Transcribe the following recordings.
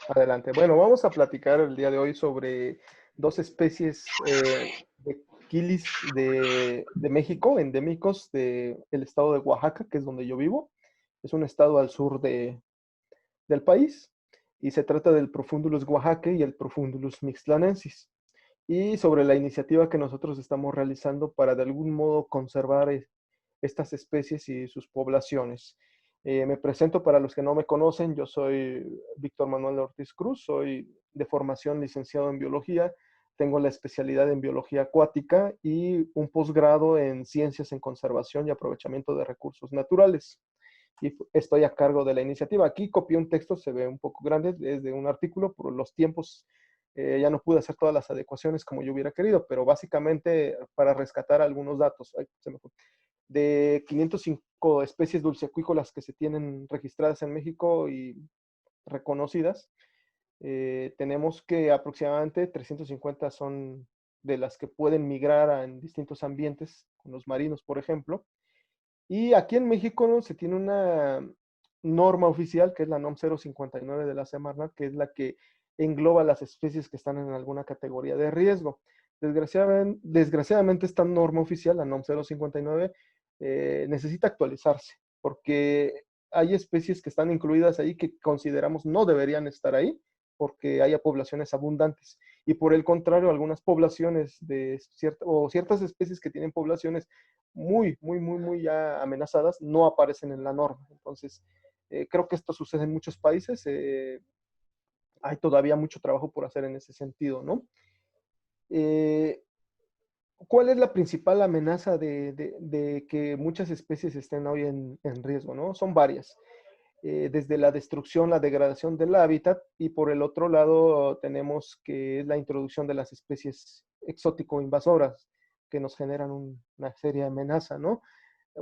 Adelante. Bueno, vamos a platicar el día de hoy sobre dos especies de quilis de México, endémicos del estado de Oaxaca, que es donde yo vivo. Es un estado al sur del país y se trata del Profundulus oaxaque y el Profundulus mixtlanensis. Y sobre la iniciativa que nosotros estamos realizando para de algún modo conservar estas especies y sus poblaciones. Me presento para los que no me conocen, yo soy Víctor Manuel Ortiz Cruz, soy de formación licenciado en biología, tengo la especialidad en biología acuática y un posgrado en ciencias en conservación y aprovechamiento de recursos naturales. Y estoy a cargo de la iniciativa. Aquí copié un texto, se ve un poco grande, es de un artículo, por los tiempos ya no pude hacer todas las adecuaciones como yo hubiera querido, pero básicamente para rescatar algunos datos. Ay, se me fue. De 505 especies dulceacuícolas que se tienen registradas en México y reconocidas, tenemos que aproximadamente 350 son de las que pueden migrar en distintos ambientes, con los marinos, por ejemplo. Y aquí en México, ¿no?, se tiene una norma oficial, que es la NOM 059 de la Semarnat, que es la que engloba las especies que están en alguna categoría de riesgo. Desgraciadamente esta norma oficial, la NOM 059, necesita actualizarse, porque hay especies que están incluidas ahí que consideramos no deberían estar ahí, porque haya poblaciones abundantes. Y por el contrario, algunas poblaciones o ciertas especies que tienen poblaciones muy ya amenazadas no aparecen en la norma. Entonces, creo que esto sucede en muchos países. Hay todavía mucho trabajo por hacer en ese sentido, ¿no? Eh, ¿Cuál es la principal amenaza de que muchas especies estén hoy en riesgo, ¿no? Son varias. Desde la destrucción, la degradación del hábitat, y por el otro lado tenemos que es la introducción de las especies exótico-invasoras que nos generan una seria amenaza, ¿no?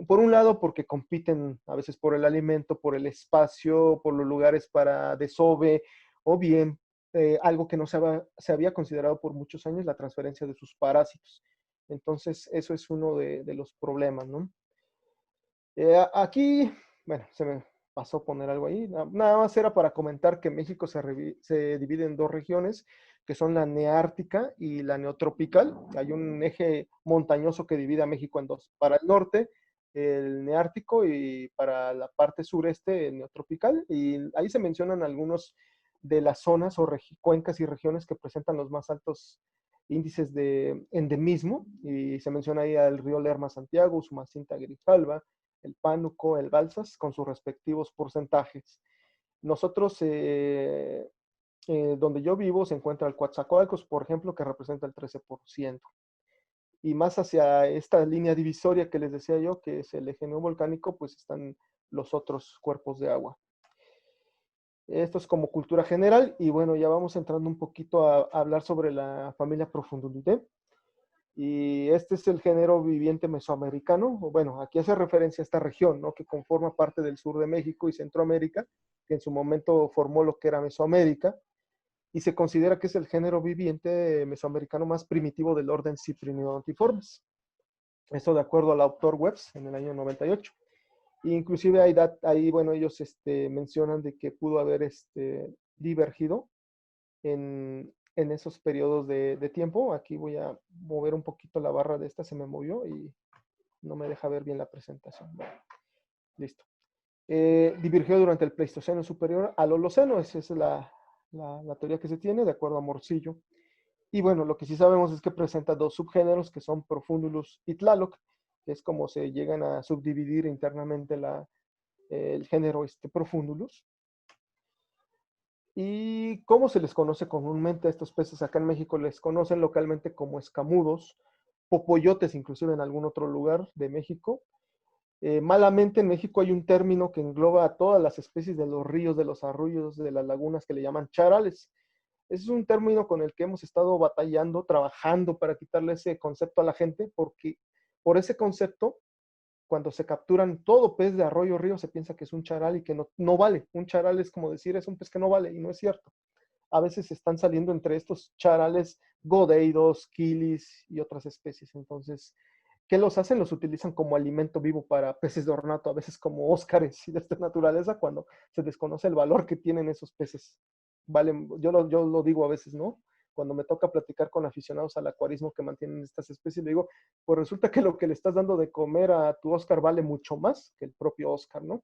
Por un lado, porque compiten a veces por el alimento, por el espacio, por los lugares para desove, o bien algo que no se había considerado por muchos años, la transferencia de sus parásitos. Entonces, eso es uno de los problemas, ¿no? Aquí, bueno, se me pasó poner algo ahí. Nada más era para comentar que México se divide en dos regiones, que son la neártica y la neotropical. Hay un eje montañoso que divide a México en dos. Para el norte, el neártico, y para la parte sureste, el neotropical. Y ahí se mencionan algunos de las zonas o cuencas y regiones que presentan los más altos índices de endemismo. Y se menciona ahí al río Lerma Santiago, Usumacinta, Grijalva, el Pánuco, el Balsas, con sus respectivos porcentajes. Nosotros, donde yo vivo, se encuentra el Coatzacoalcos, por ejemplo, que representa el 13%. Y más hacia esta línea divisoria que les decía yo, que es el eje neovolcánico, pues están los otros cuerpos de agua. Esto es como cultura general, y bueno, ya vamos entrando un poquito a hablar sobre la familia Profundulitae. Y este es el género viviente mesoamericano. Bueno, aquí hace referencia a esta región, ¿no?, que conforma parte del sur de México y Centroamérica, que en su momento formó lo que era Mesoamérica, y se considera que es el género viviente mesoamericano más primitivo del orden Cyprinidae. Esto de acuerdo al autor Webs en el año 98. Inclusive ahí bueno, ellos mencionan de que pudo haber divergido en esos periodos de tiempo. Aquí voy a mover un poquito la barra de esta, se me movió y no me deja ver bien la presentación. Bueno, listo. Divergió durante el Pleistoceno superior al Holoceno, esa es la teoría que se tiene, de acuerdo a Morcillo. Y bueno, lo que sí sabemos es que presenta dos subgéneros, que son Profundulus y Tlaloc, que es como se llegan a subdividir internamente el género Profundulus. ¿Y cómo se les conoce comúnmente a estos peces? Acá en México les conocen localmente como escamudos, popoyotes, inclusive en algún otro lugar de México. Malamente en México hay un término que engloba a todas las especies de los ríos, de los arroyos, de las lagunas, que le llaman charales. Ese es un término con el que hemos estado batallando, trabajando para quitarle ese concepto a la gente, porque por ese concepto, cuando se capturan todo pez de arroyo o río, se piensa que es un charal y que no vale. Un charal es como decir, es un pez que no vale, y no es cierto. A veces están saliendo entre estos charales godeidos, quilis y otras especies. Entonces, ¿qué los hacen? Los utilizan como alimento vivo para peces de ornato, a veces como óscares y de esta naturaleza, cuando se desconoce el valor que tienen esos peces. yo lo digo a veces, ¿no? Cuando me toca platicar con aficionados al acuarismo que mantienen estas especies, le digo, pues resulta que lo que le estás dando de comer a tu Oscar vale mucho más que el propio Oscar, ¿no?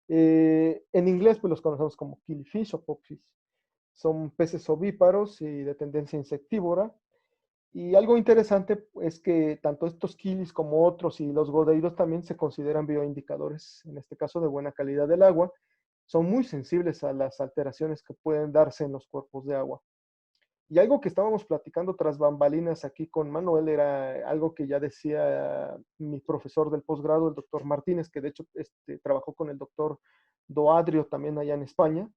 En inglés, pues los conocemos como killifish o pupfish. Son peces ovíparos y de tendencia insectívora. Y algo interesante es que tanto estos killis como otros y los godeidos también se consideran bioindicadores, en este caso de buena calidad del agua. Son muy sensibles a las alteraciones que pueden darse en los cuerpos de agua. Y algo que estábamos platicando tras bambalinas aquí con Manuel era algo que ya decía mi profesor del posgrado, el doctor Martínez, que de hecho trabajó con el doctor Doadrio también allá en España.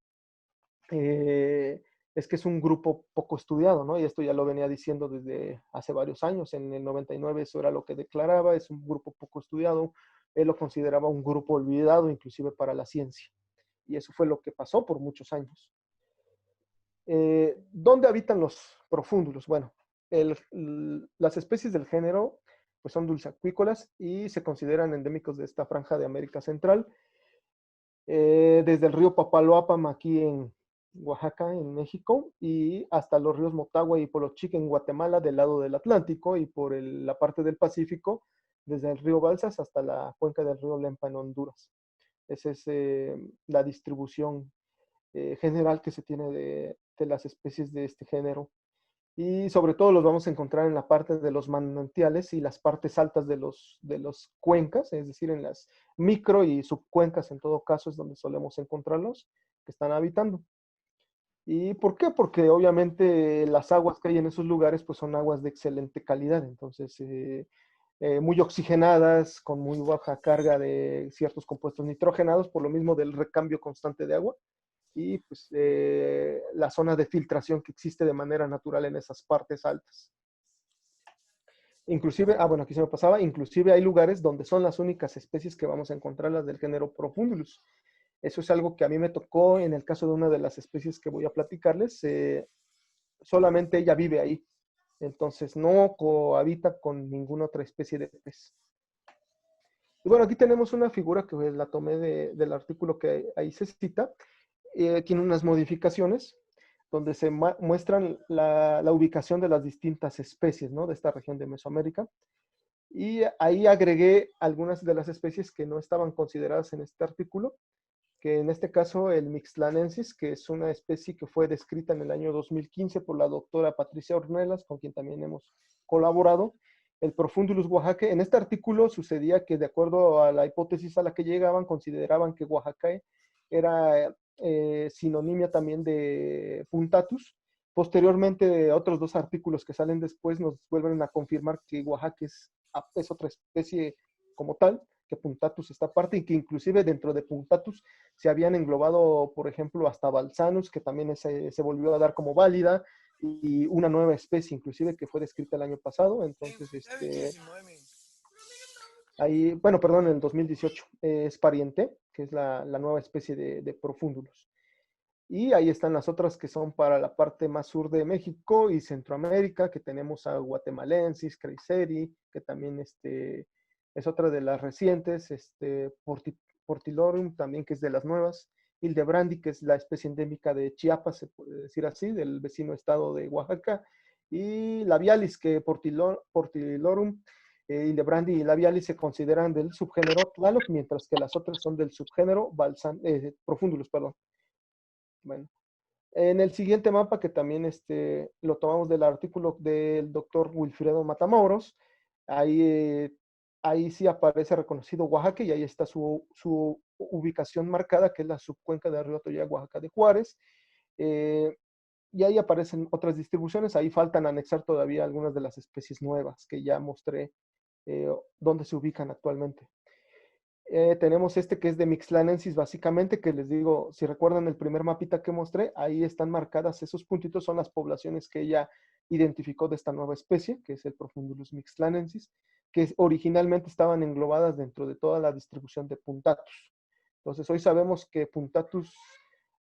Es que es un grupo poco estudiado, ¿no? Y esto ya lo venía diciendo desde hace varios años. En el 99 eso era lo que declaraba, es un grupo poco estudiado. Él lo consideraba un grupo olvidado, inclusive para la ciencia. Y eso fue lo que pasó por muchos años. ¿Dónde habitan los profúndulos? Bueno, las especies del género pues son dulceacuícolas y se consideran endémicos de esta franja de América Central, desde el río Papaloapam aquí en Oaxaca, en México, y hasta los ríos Motagua y Polochic en Guatemala del lado del Atlántico, y por la parte del Pacífico, desde el río Balsas hasta la cuenca del río Lempa en Honduras. Esa es la distribución general que se tiene de las especies de este género. Y sobre todo los vamos a encontrar en la parte de los manantiales y las partes altas de los cuencas, es decir, en las micro y subcuencas en todo caso es donde solemos encontrarlos que están habitando. ¿Y por qué? Porque obviamente las aguas que hay en esos lugares pues son aguas de excelente calidad, entonces muy oxigenadas, con muy baja carga de ciertos compuestos nitrogenados, por lo mismo del recambio constante de agua y pues, la zona de filtración que existe de manera natural en esas partes altas. Inclusive, bueno, aquí se me pasaba, inclusive hay lugares donde son las únicas especies que vamos a encontrar las del género Profundulus. Eso es algo que a mí me tocó en el caso de una de las especies que voy a platicarles. Solamente ella vive ahí. Entonces no cohabita con ninguna otra especie de pez. Y bueno, aquí tenemos una figura que la tomé del artículo que ahí se cita. Tiene unas modificaciones donde se muestran la ubicación de las distintas especies, ¿no? De esta región de Mesoamérica. Y ahí agregué algunas de las especies que no estaban consideradas en este artículo, que en este caso el Mixtlanensis, que es una especie que fue descrita en el año 2015 por la doctora Patricia Ornelas, con quien también hemos colaborado. El Profundulus oaxaca. En este artículo sucedía que de acuerdo a la hipótesis a la que llegaban, consideraban que Oaxaca era sinonimia también de Puntatus. Posteriormente, otros dos artículos que salen después nos vuelven a confirmar que Oaxaca es otra especie como tal, que Puntatus está aparte y que inclusive dentro de Puntatus se habían englobado, por ejemplo, hasta Balsanus, que también se volvió a dar como válida, y una nueva especie inclusive que fue descrita el año pasado. Entonces, ahí, bueno, perdón, en el 2018 es pariente, que es la nueva especie de Profundulus. Y ahí están las otras que son para la parte más sur de México y Centroamérica, que tenemos a Guatemalensis, Creiseri, que también es otra de las recientes, Portilorum también, que es de las nuevas, Hildebrandi, que es la especie endémica de Chiapas, se puede decir así, del vecino estado de Oaxaca, y Labialis, que Portilorum, Hildebrandi y Labialis se consideran del subgénero Tlaloc, mientras que las otras son del subgénero Profundulus, perdón. Bueno, en el siguiente mapa, que también lo tomamos del artículo del doctor Wilfredo Matamoros, ahí sí aparece reconocido Oaxaca y ahí está su ubicación marcada, que es la subcuenca del río Toya, Oaxaca de Juárez. Y ahí aparecen otras distribuciones, ahí faltan anexar todavía algunas de las especies nuevas que ya mostré dónde se ubican actualmente. Tenemos que es de Mixtlanensis, básicamente, que les digo, si recuerdan el primer mapita que mostré, ahí están marcadas esos puntitos, son las poblaciones que ella identificó de esta nueva especie, que es el Profundulus Mixtlanensis, que originalmente estaban englobadas dentro de toda la distribución de Puntatus. Entonces, hoy sabemos que Puntatus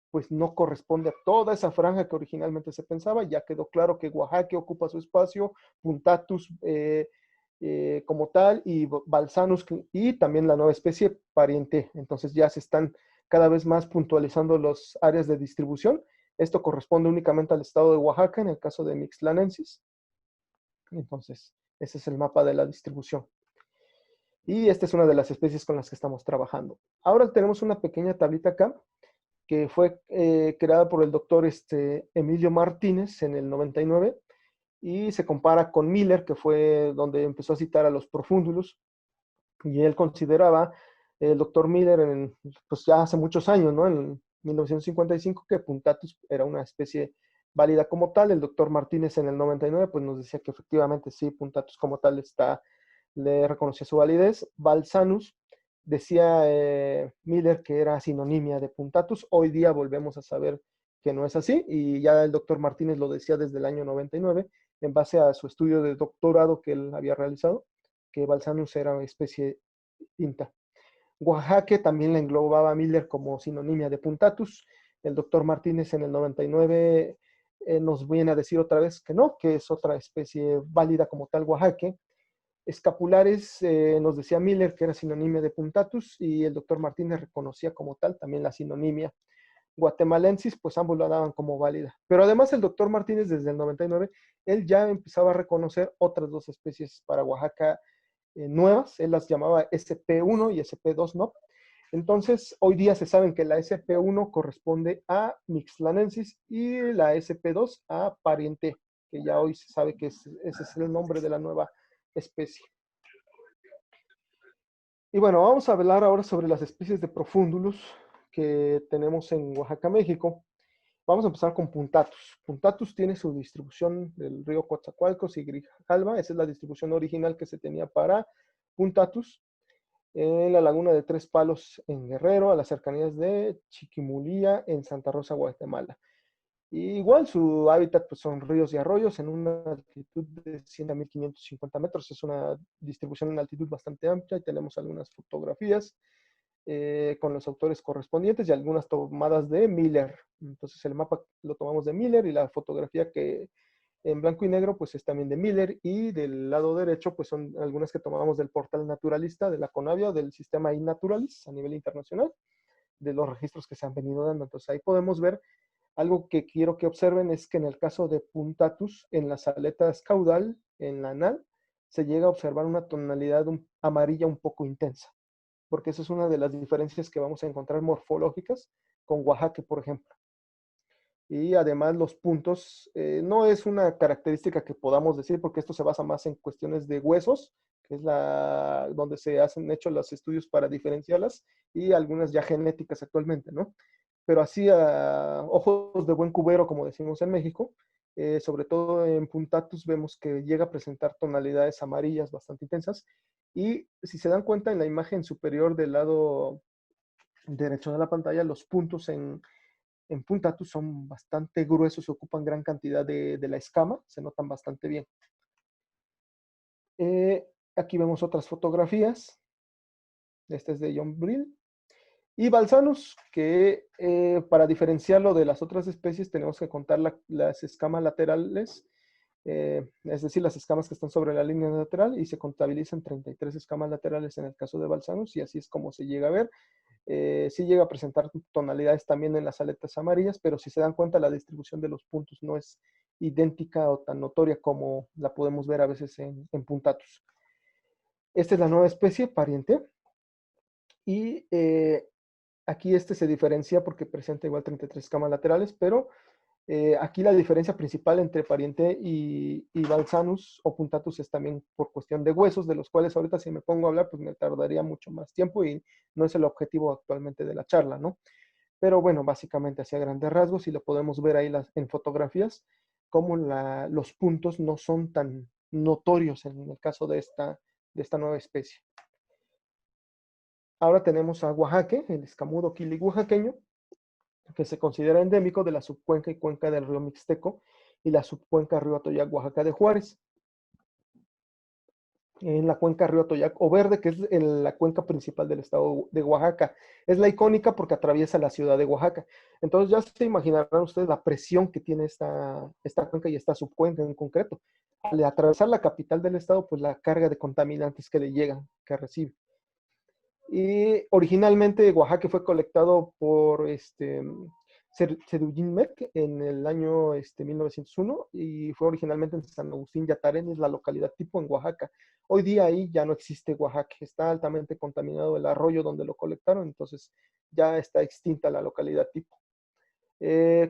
pues no corresponde a toda esa franja que originalmente se pensaba, ya quedó claro que Oaxaca ocupa su espacio, Puntatus como tal, y Balsanus, y también la nueva especie pariente. Entonces ya se están cada vez más puntualizando las áreas de distribución Esto corresponde únicamente al estado de Oaxaca, en el caso de Mixtlanensis. Entonces, ese es el mapa de la distribución. Y esta es una de las especies con las que estamos trabajando. Ahora tenemos una pequeña tablita acá, que fue creada por el doctor Emilio Martínez en el 99, y se compara con Miller, que fue donde empezó a citar a los profundulus, y él consideraba, el doctor Miller, pues ya hace muchos años, ¿no? En 1955, que Puntatus era una especie válida como tal. El doctor Martínez en el 99, pues nos decía que efectivamente sí, Puntatus como tal le reconocía su validez. Balsanus decía Miller que era sinonimia de Puntatus. Hoy día volvemos a saber que no es así, y ya el doctor Martínez lo decía desde el año 99, en base a su estudio de doctorado que él había realizado, que Balsanus era especie INTA. Oaxaca también la englobaba a Miller como sinonimia de Puntatus. El doctor Martínez en el 99 nos viene a decir otra vez que no, que es otra especie válida como tal Oaxaca. Escapulares, nos decía Miller que era sinonimia de Puntatus, y el doctor Martínez reconocía como tal también la sinonimia. Guatemalensis, pues ambos la daban como válida. Pero además el doctor Martínez desde el 99, él ya empezaba a reconocer otras dos especies para Oaxaca nuevas, él las llamaba SP1 y SP2, ¿no? Entonces, hoy día se saben que la SP1 corresponde a Mixtlanensis y la SP2 a Pariente, que ya hoy se sabe que ese es el nombre de la nueva especie. Y bueno, vamos a hablar ahora sobre las especies de Profundulus que tenemos en Oaxaca, México. Vamos a empezar con Puntatus. Puntatus tiene su distribución del río Coatzacoalcos y Grijalva. Esa es la distribución original que se tenía para Puntatus en la laguna de Tres Palos en Guerrero, a las cercanías de Chiquimulía en Santa Rosa, Guatemala. Y igual su hábitat pues, son ríos y arroyos en una altitud de 100 a 1550 metros. Es una distribución en altitud bastante amplia, y tenemos algunas fotografías con los autores correspondientes y algunas tomadas de Miller. Entonces el mapa lo tomamos de Miller, y la fotografía que en blanco y negro pues es también de Miller, y del lado derecho pues son algunas que tomamos del portal naturalista de la Conavia, del sistema iNaturalis a nivel internacional, de los registros que se han venido dando. Entonces ahí podemos ver algo que quiero que observen, es que en el caso de Puntatus, en las aletas caudal, en la anal, se llega a observar una tonalidad amarilla un poco intensa, porque esa es una de las diferencias que vamos a encontrar morfológicas con Oaxaca, por ejemplo. Y además los puntos, no es una característica que podamos decir, porque esto se basa más en cuestiones de huesos, que es donde se han hecho los estudios para diferenciarlas, y algunas ya genéticas actualmente, ¿no? Pero así a ojos de buen cubero, como decimos en México, sobre todo en Puntatus vemos que llega a presentar tonalidades amarillas bastante intensas, y si se dan cuenta en la imagen superior del lado derecho de la pantalla, los puntos en Puntatus son bastante gruesos, ocupan gran cantidad de la escama, se notan bastante bien. Aquí vemos otras fotografías. Este es de John Brill. Y Balsanus, que para diferenciarlo de las otras especies tenemos que contar las escamas laterales, es decir, las escamas que están sobre la línea lateral, y se contabilizan 33 escamas laterales en el caso de Balsanus, y así es como se llega a ver. Sí llega a presentar tonalidades también en las aletas amarillas, pero si se dan cuenta la distribución de los puntos no es idéntica o tan notoria como la podemos ver a veces en Puntatus. Esta es la nueva especie, Pariente, y aquí se diferencia porque presenta igual 33 escamas laterales, pero aquí la diferencia principal entre Pariente y Balsanus o Puntatus es también por cuestión de huesos, de los cuales ahorita si me pongo a hablar, pues me tardaría mucho más tiempo, y no es el objetivo actualmente de la charla, ¿no? Pero bueno, básicamente hacia grandes rasgos, y lo podemos ver ahí en fotografías, como los puntos no son tan notorios en el caso de esta nueva especie. Ahora tenemos a Oaxaca, el escamudo quili oaxaqueño, que se considera endémico de la subcuenca y cuenca del río Mixteco y la subcuenca río Atoyac, Oaxaca de Juárez. En la cuenca río Atoyac o Verde, que es la cuenca principal del estado de Oaxaca. Es la icónica porque atraviesa la ciudad de Oaxaca. Entonces ya se imaginarán ustedes la presión que tiene esta cuenca y esta subcuenca en concreto. Al atravesar la capital del estado, pues la carga de contaminantes que le llegan, que recibe. Y originalmente Oaxaca fue colectado por Cerujinmec en el año 1901 y fue originalmente en San Agustín Yatarén, es la localidad tipo en Oaxaca. Hoy día ahí ya no existe Oaxaca, está altamente contaminado el arroyo donde lo colectaron, entonces ya está extinta la localidad tipo.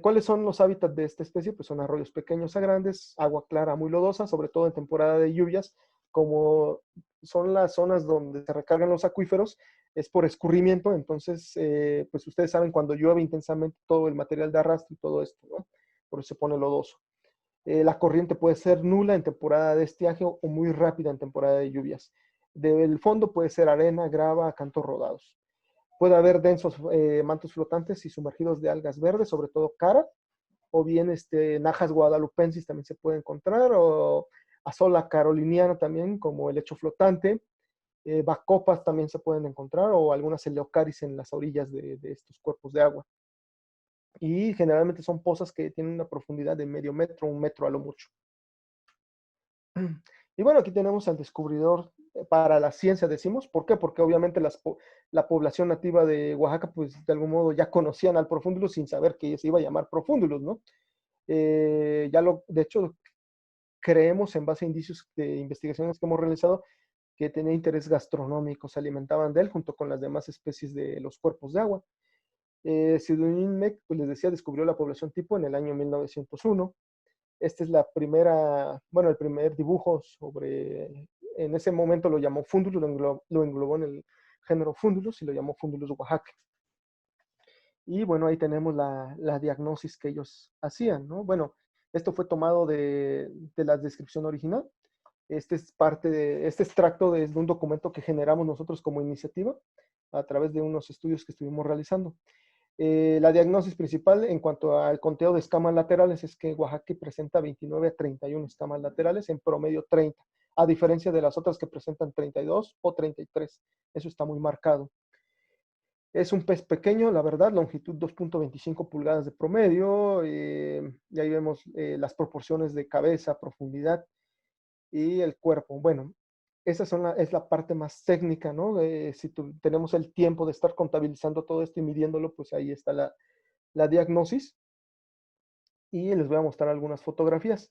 ¿Cuáles son los hábitats de esta especie? Pues son arroyos pequeños a grandes, agua clara muy lodosa, sobre todo en temporada de lluvias, como son las zonas donde se recargan los acuíferos, es por escurrimiento, entonces, pues ustedes saben, cuando llueve intensamente todo el material de arrastre y todo esto, ¿no? Por eso se pone lodoso. La corriente puede ser nula en temporada de estiaje o muy rápida en temporada de lluvias. Del fondo puede ser arena, grava, cantos rodados. Puede haber densos mantos flotantes y sumergidos de algas verdes, sobre todo cara, o bien najas guadalupensis también se puede encontrar, o azola caroliniana también, como el lecho flotante. Bacopas también se pueden encontrar, o algunas eleocaris en las orillas de estos cuerpos de agua. Y generalmente son pozas que tienen una profundidad de medio metro, 1 metro a lo mucho. Y bueno, aquí tenemos al descubridor para la ciencia, decimos. ¿Por qué? Porque obviamente la población nativa de Oaxaca, pues de algún modo ya conocían al Profundulus sin saber que se iba a llamar Profundulus, ¿no? De hecho, creemos en base a indicios de investigaciones que hemos realizado que tenía interés gastronómico, se alimentaban de él junto con las demás especies de los cuerpos de agua. Siduinmec, pues les decía, descubrió la población tipo en el año 1901. Esta es la primera, bueno, el primer dibujo sobre, en ese momento lo llamó Fundulus, lo englobó en el género Fundulus y lo llamó Fundulus Oaxaca. Y bueno, ahí tenemos la diagnosis que ellos hacían, ¿no? Bueno, esto fue tomado de la descripción original. Este es parte de, este extracto de un documento que generamos nosotros como iniciativa a través de unos estudios que estuvimos realizando. La diagnosis principal en cuanto al conteo de escamas laterales es que Oaxaca presenta 29 a 31 escamas laterales, en promedio 30, a diferencia de las otras que presentan 32 o 33. Eso está muy marcado. Es un pez pequeño, la verdad, longitud 2.25 pulgadas de promedio, y ahí vemos las proporciones de cabeza, profundidad y el cuerpo. Bueno, esa es la parte más técnica, ¿no? Si tenemos el tiempo de estar contabilizando todo esto y midiéndolo, pues ahí está la diagnosis. Y les voy a mostrar algunas fotografías.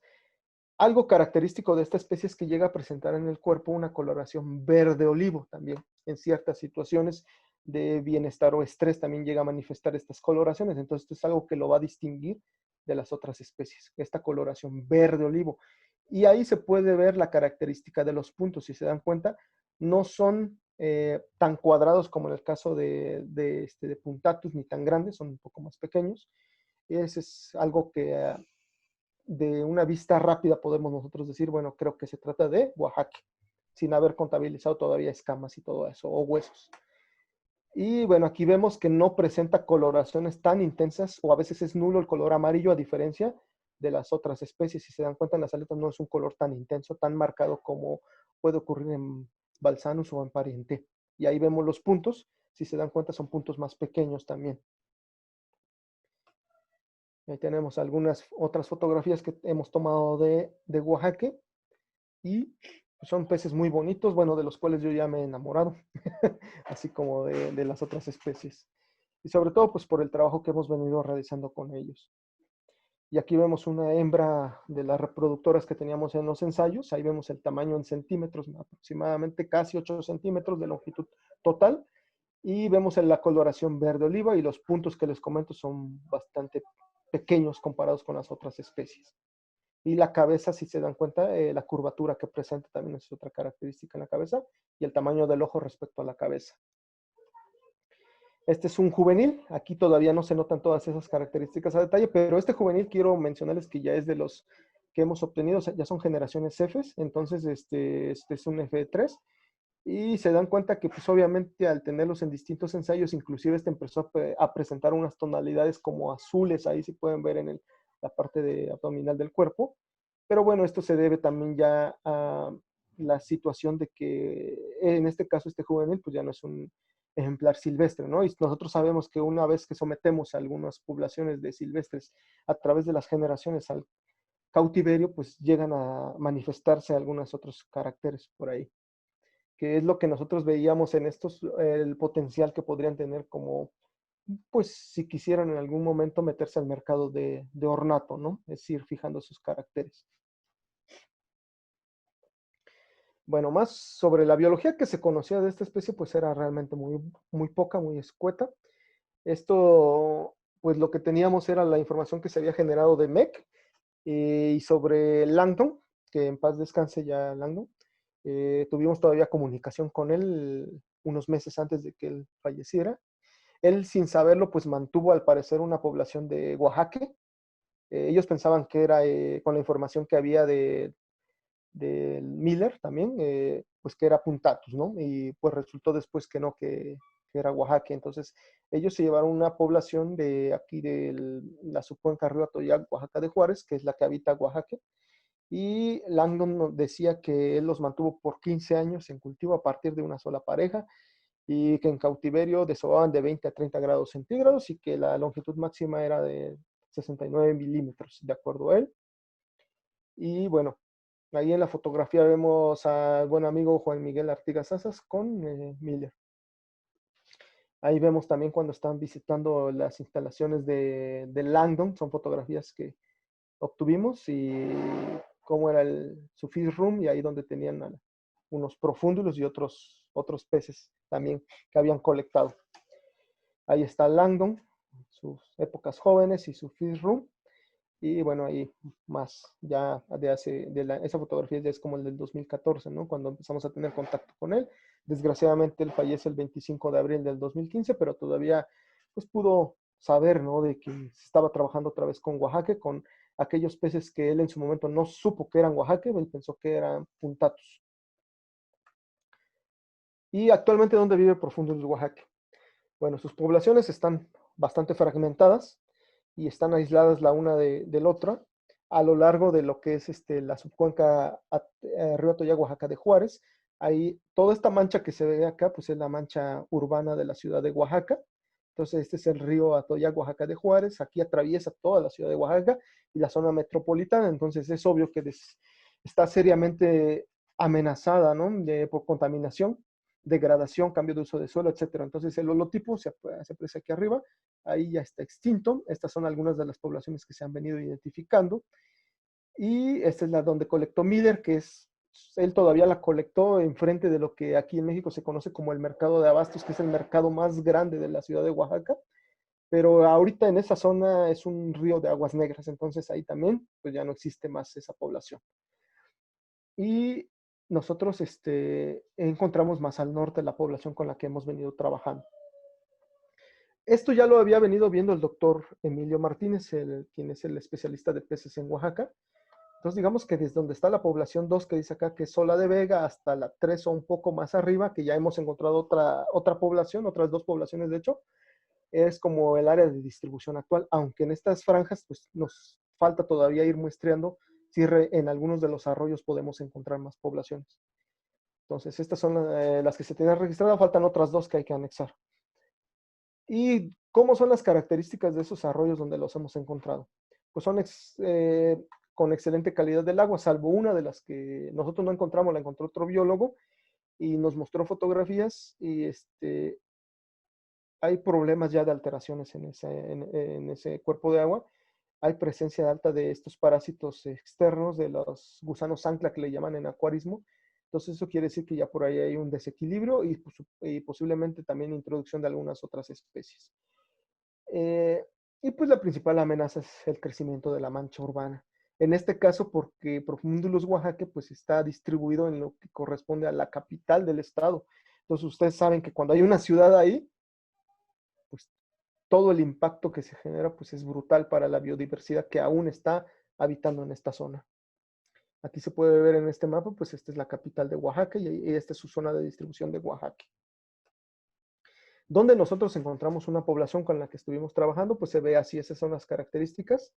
Algo característico de esta especie es que llega a presentar en el cuerpo una coloración verde olivo también. En ciertas situaciones de bienestar o estrés también llega a manifestar estas coloraciones. Entonces, esto es algo que lo va a distinguir de las otras especies, esta coloración verde olivo. Y ahí se puede ver la característica de los puntos. Si se dan cuenta, no son tan cuadrados como en el caso de Puntatus, ni tan grandes, son un poco más pequeños. Ese es algo que de una vista rápida podemos nosotros decir, bueno, creo que se trata de Oaxaca, sin haber contabilizado todavía escamas y todo eso, o huesos. Y bueno, aquí vemos que no presenta coloraciones tan intensas, o a veces es nulo el color amarillo, a diferencia de las otras especies. Si se dan cuenta, en las aletas no es un color tan intenso, tan marcado como puede ocurrir en Balsanus o en Pariente. Y ahí vemos los puntos. Si se dan cuenta, son puntos más pequeños también. Ahí tenemos algunas otras fotografías que hemos tomado de Oaxaca y son peces muy bonitos, bueno, de los cuales yo ya me he enamorado, así como de las otras especies. Y sobre todo, pues por el trabajo que hemos venido realizando con ellos. Y aquí vemos una hembra de las reproductoras que teníamos en los ensayos. Ahí vemos el tamaño en centímetros, aproximadamente casi 8 centímetros de longitud total. Y vemos en la coloración verde oliva y los puntos que les comento son bastante pequeños comparados con las otras especies. Y la cabeza, si se dan cuenta, la curvatura que presenta también es otra característica en la cabeza y el tamaño del ojo respecto a la cabeza. Este es un juvenil, aquí todavía no se notan todas esas características a detalle, pero este juvenil quiero mencionarles que ya es de los que hemos obtenido, ya son generaciones Fs, entonces este es un F3, y se dan cuenta que pues obviamente al tenerlos en distintos ensayos, inclusive este empezó a presentar unas tonalidades como azules, ahí sí pueden ver en la parte abdominal del cuerpo, pero bueno, esto se debe también ya a la situación de que en este caso este juvenil pues ya no es un ejemplar silvestre, ¿no? Y nosotros sabemos que una vez que sometemos a algunas poblaciones de silvestres a través de las generaciones al cautiverio, pues llegan a manifestarse algunos otros caracteres por ahí, que es lo que nosotros veíamos en estos, el potencial que podrían tener como pues si quisieran en algún momento meterse al mercado de ornato, ¿no? Es decir, fijando sus caracteres. Bueno, más sobre la biología que se conocía de esta especie, pues era realmente muy poca, muy escueta. Esto, pues lo que teníamos era la información que se había generado de Meck y sobre Langdon, que en paz descanse ya Langdon. Tuvimos todavía comunicación con él unos meses antes de que él falleciera. Él, sin saberlo, pues mantuvo al parecer una población de Oaxaca. Ellos pensaban que era, con la información que había de Miller también, pues que era Puntatus, ¿no? Y pues resultó después que no, que era Oaxaca. Entonces, ellos se llevaron una población de aquí de la subcuenca Río Atoyac, Oaxaca de Juárez, que es la que habita Oaxaca. Y Langdon decía que él los mantuvo por 15 años en cultivo a partir de una sola pareja y que en cautiverio desovaban de 20 a 30 grados centígrados y que la longitud máxima era de 69 milímetros, de acuerdo a él. Y bueno, ahí en la fotografía vemos al buen amigo Juan Miguel Artigas Azas con Miller. Ahí vemos también cuando están visitando las instalaciones de Langdon, son fotografías que obtuvimos y cómo era su fish room y ahí donde tenían unos profúndulos y otros peces también que habían colectado. Ahí está Langdon, sus épocas jóvenes y su fish room. Y bueno, ahí más, ya esa fotografía ya es como el del 2014, ¿no? Cuando empezamos a tener contacto con él. Desgraciadamente él fallece el 25 de abril del 2015, pero todavía pues pudo saber, ¿no? De que se estaba trabajando otra vez con Oaxaca, con aquellos peces que él en su momento no supo que eran Oaxaca, él pensó que eran puntatus. Y actualmente, ¿dónde vive Profundus Oaxaca? Bueno, sus poblaciones están bastante fragmentadas y están aisladas la una de la otra a lo largo de lo que es la subcuenca Río Atoyac, Oaxaca de Juárez. Ahí, toda esta mancha que se ve acá, pues es la mancha urbana de la ciudad de Oaxaca. Entonces, este es el río Atoyac, Oaxaca de Juárez. Aquí atraviesa toda la ciudad de Oaxaca y la zona metropolitana. Entonces, es obvio que está seriamente amenazada, ¿no? Por contaminación, degradación, cambio de uso de suelo, etcétera. Entonces, el holotipo se aprecia aquí arriba, ahí ya está extinto. Estas son algunas de las poblaciones que se han venido identificando. Y esta es la donde colectó Miller, que él todavía la colectó enfrente de lo que aquí en México se conoce como el mercado de abastos, que es el mercado más grande de la ciudad de Oaxaca. Pero ahorita en esa zona es un río de aguas negras, entonces ahí también pues ya no existe más esa población. Y nosotros encontramos más al norte la población con la que hemos venido trabajando. Esto ya lo había venido viendo el doctor Emilio Martínez, quien es el especialista de peces en Oaxaca. Entonces, digamos que desde donde está la población 2, que dice acá que es Sola de Vega, hasta la 3 o un poco más arriba, que ya hemos encontrado otra población, otras dos poblaciones de hecho, es como el área de distribución actual, aunque en estas franjas pues nos falta todavía ir muestreando si en algunos de los arroyos podemos encontrar más poblaciones. Entonces, estas son las que se tienen registradas, faltan otras dos que hay que anexar. ¿Y cómo son las características de esos arroyos donde los hemos encontrado? Pues son con excelente calidad del agua, salvo una de las que nosotros no encontramos, la encontró otro biólogo y nos mostró fotografías y hay problemas ya de alteraciones en ese cuerpo de agua. Hay presencia alta de estos parásitos externos, de los gusanos ancla que le llaman en acuarismo. Entonces eso quiere decir que ya por ahí hay un desequilibrio y posiblemente también introducción de algunas otras especies. Y pues la principal amenaza es el crecimiento de la mancha urbana. En este caso, porque Profundulus Oaxaca pues está distribuido en lo que corresponde a la capital del estado. Entonces ustedes saben que cuando hay una ciudad ahí, pues todo el impacto que se genera pues es brutal para la biodiversidad que aún está habitando en esta zona. Aquí se puede ver en este mapa, pues esta es la capital de Oaxaca y esta es su zona de distribución de Oaxaca. Donde nosotros encontramos una población con la que estuvimos trabajando, pues se ve así, esas son las características.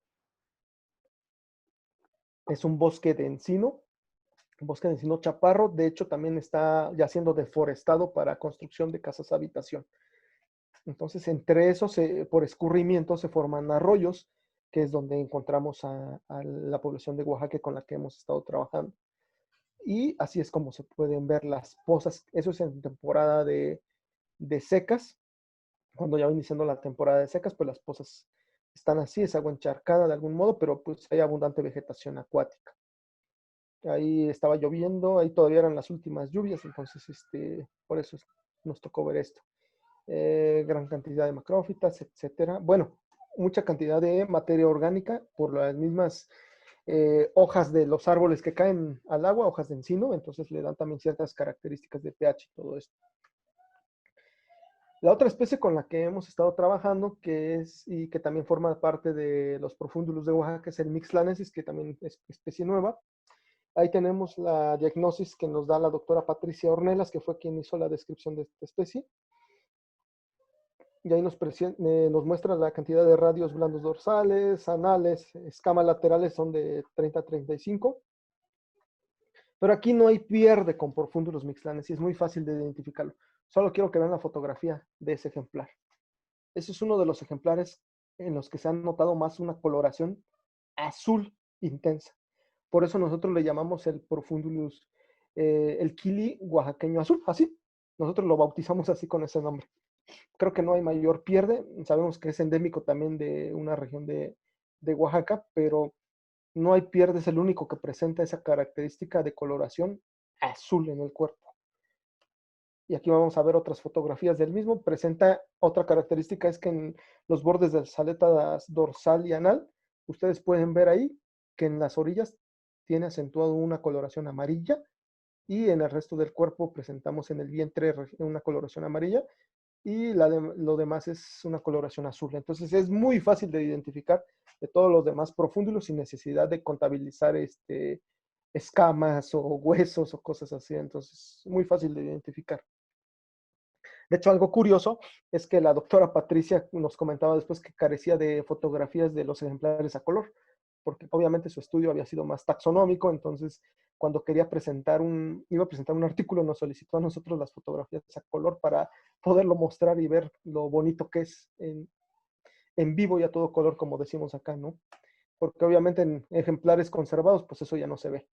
Es un bosque de encino chaparro, de hecho también está ya siendo deforestado para construcción de casas habitación. Entonces, entre esos, por escurrimiento, se forman arroyos, que es donde encontramos a la población de Oaxaca con la que hemos estado trabajando. Y así es como se pueden ver las pozas, eso es en temporada de secas, Cuando ya va iniciando la temporada de secas, pues las pozas están así, es agua encharcada de algún modo, pero pues hay abundante vegetación acuática. Ahí estaba lloviendo, ahí todavía eran las últimas lluvias, entonces por eso nos tocó ver esto. Gran cantidad de macrófitas, etcétera. Bueno, mucha cantidad de materia orgánica por las mismas hojas de los árboles que caen al agua, hojas de encino, entonces le dan también ciertas características de pH y todo esto. La otra especie con la que hemos estado trabajando, y que también forma parte de los profundulus de Oaxaca, es el Mixlanesis, que también es especie nueva. Ahí tenemos la diagnosis que nos da la doctora Patricia Ornelas, que fue quien hizo la descripción de esta especie. Y ahí nos muestra la cantidad de radios blandos dorsales, anales, escamas laterales son de 30 a 35. Pero aquí no hay pierde con Profundulus mixlanes y es muy fácil de identificarlo. Solo quiero que vean la fotografía de ese ejemplar. Ese es uno de los ejemplares en los que se ha notado más una coloración azul intensa. Por eso nosotros le llamamos el Profundulus, el Kili oaxaqueño azul, así. Nosotros lo bautizamos así con ese nombre. Creo que no hay mayor pierde. Sabemos que es endémico también de una región de Oaxaca, pero no hay pierde, es el único que presenta esa característica de coloración azul en el cuerpo. Y aquí vamos a ver otras fotografías del mismo. Presenta otra característica, es que en los bordes de las aletas dorsal y anal, ustedes pueden ver ahí que en las orillas tiene acentuado una coloración amarilla y en el resto del cuerpo presentamos en el vientre una coloración amarilla y lo demás es una coloración azul. Entonces es muy fácil de identificar de todos los demás profúndulos sin necesidad de contabilizar escamas o huesos o cosas así. Entonces, muy fácil de identificar. De hecho, algo curioso es que la doctora Patricia nos comentaba después que carecía de fotografías de los ejemplares a color, porque obviamente su estudio había sido más taxonómico, entonces cuando iba a presentar un artículo, nos solicitó a nosotros las fotografías a color para poderlo mostrar y ver lo bonito que es en vivo y a todo color, como decimos acá, ¿no? Porque obviamente en ejemplares conservados, pues eso ya no se ve.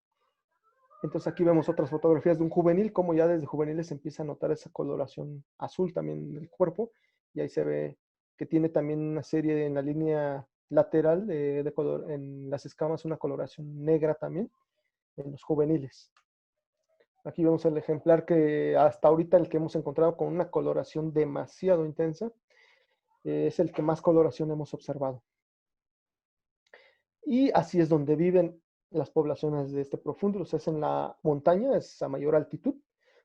Entonces aquí vemos otras fotografías de un juvenil, como ya desde juveniles se empieza a notar esa coloración azul también en el cuerpo, y ahí se ve que tiene también una serie en la línea lateral de color, en las escamas una coloración negra también en los juveniles. Aquí vemos el ejemplar que hasta ahorita el que hemos encontrado con una coloración demasiado intensa, es el que más coloración hemos observado. Y así es donde viven las poblaciones de este profundo, es en la montaña, es a mayor altitud,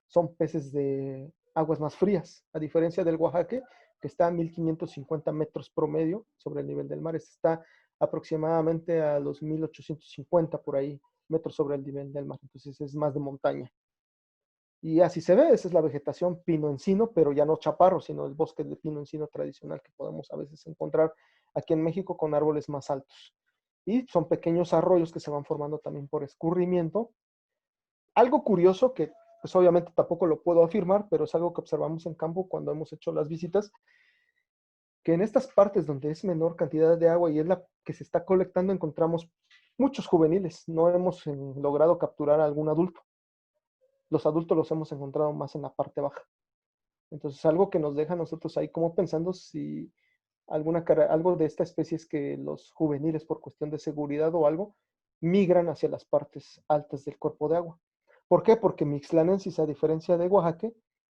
son peces de aguas más frías, a diferencia del Oaxaca, que está a 1550 metros promedio sobre el nivel del mar, está aproximadamente a los 1850 por ahí metros sobre el nivel del mar, entonces es más de montaña. Y así se ve, esa es la vegetación pino-encino, pero ya no chaparro, sino el bosque de pino-encino tradicional que podemos a veces encontrar aquí en México con árboles más altos. Y son pequeños arroyos que se van formando también por escurrimiento. Algo curioso que pues obviamente tampoco lo puedo afirmar, pero es algo que observamos en campo cuando hemos hecho las visitas, que en estas partes donde es menor cantidad de agua y es la que se está colectando encontramos muchos juveniles. No hemos logrado capturar a algún adulto. Los adultos los hemos encontrado más en la parte baja. Entonces, algo que nos deja a nosotros ahí como pensando si algo de esta especie es que los juveniles, por cuestión de seguridad o algo, migran hacia las partes altas del cuerpo de agua. ¿Por qué? Porque Mixlanensis, a diferencia de Oaxaca,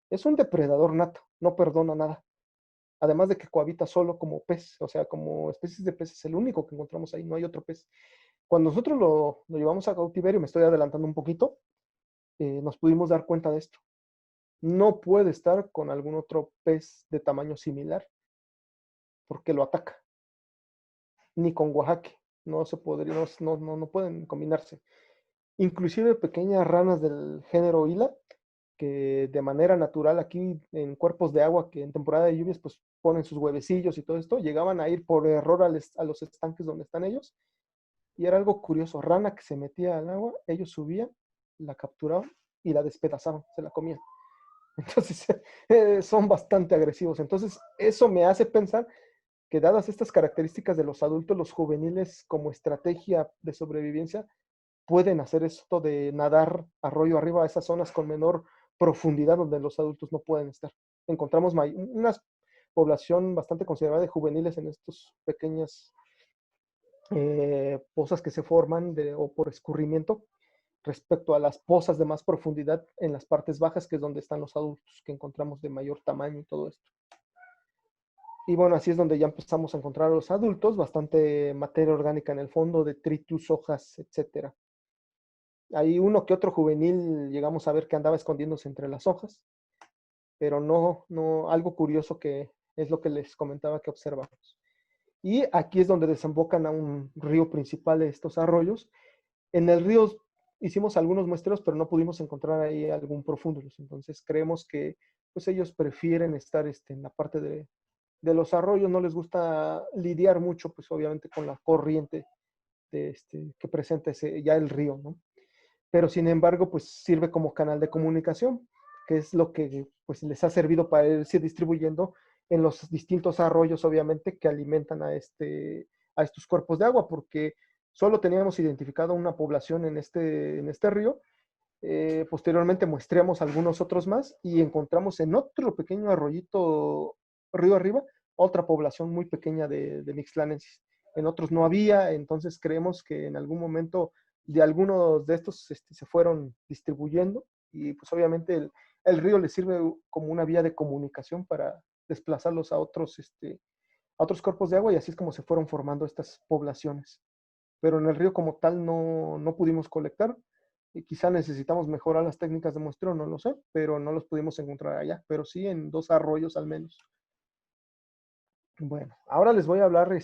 es un depredador nato, no perdona nada. Además de que cohabita solo como pez, o sea, como especies de peces, es el único que encontramos ahí, no hay otro pez. Cuando nosotros lo llevamos a cautiverio, me estoy adelantando un poquito, nos pudimos dar cuenta de esto. No puede estar con algún otro pez de tamaño similar porque lo ataca. Ni con Oaxaca. No se podría, no pueden combinarse. Inclusive pequeñas ranas del género Hila, que de manera natural aquí en cuerpos de agua, que en temporada de lluvias pues ponen sus huevecillos y todo esto, llegaban a ir por error a los estanques donde están ellos. Y era algo curioso, rana que se metía al agua, ellos subían, la capturaban y la despedazaban, se la comían. Entonces, son bastante agresivos. Entonces, eso me hace pensar que dadas estas características de los adultos, los juveniles como estrategia de sobrevivencia pueden hacer esto de nadar arroyo arriba a esas zonas con menor profundidad donde los adultos no pueden estar. Encontramos población bastante considerable de juveniles en estas pequeñas pozas que se forman o por escurrimiento respecto a las pozas de más profundidad en las partes bajas, que es donde están los adultos que encontramos de mayor tamaño y todo esto. Y bueno, así es donde ya empezamos a encontrar a los adultos, bastante materia orgánica en el fondo, detritus, hojas, etcétera. Hay uno que otro juvenil, llegamos a ver que andaba escondiéndose entre las hojas, pero no, algo curioso que es lo que les comentaba que observamos. Y aquí es donde desembocan a un río principal de estos arroyos. En el río hicimos algunos muestreos, pero no pudimos encontrar ahí algún profundulus. Entonces creemos que pues ellos prefieren estar en la parte de los arroyos, no les gusta lidiar mucho, pues obviamente con la corriente que presenta ya el río, ¿no? Pero sin embargo, pues sirve como canal de comunicación, que es lo que pues les ha servido para irse distribuyendo en los distintos arroyos, obviamente, que alimentan a estos cuerpos de agua, porque solo teníamos identificado una población en este río. Posteriormente muestreamos algunos otros más y encontramos en otro pequeño arroyito río arriba otra población muy pequeña de mixtlanensis. En otros no había, entonces creemos que en algún momento de algunos de estos se fueron distribuyendo y pues obviamente el río les sirve como una vía de comunicación para desplazarlos a otros cuerpos de agua y así es como se fueron formando estas poblaciones. Pero en el río como tal no pudimos colectar y quizá necesitamos mejorar las técnicas de muestreo, no lo sé, pero no los pudimos encontrar allá, pero sí en dos arroyos al menos. Bueno, ahora les voy a hablar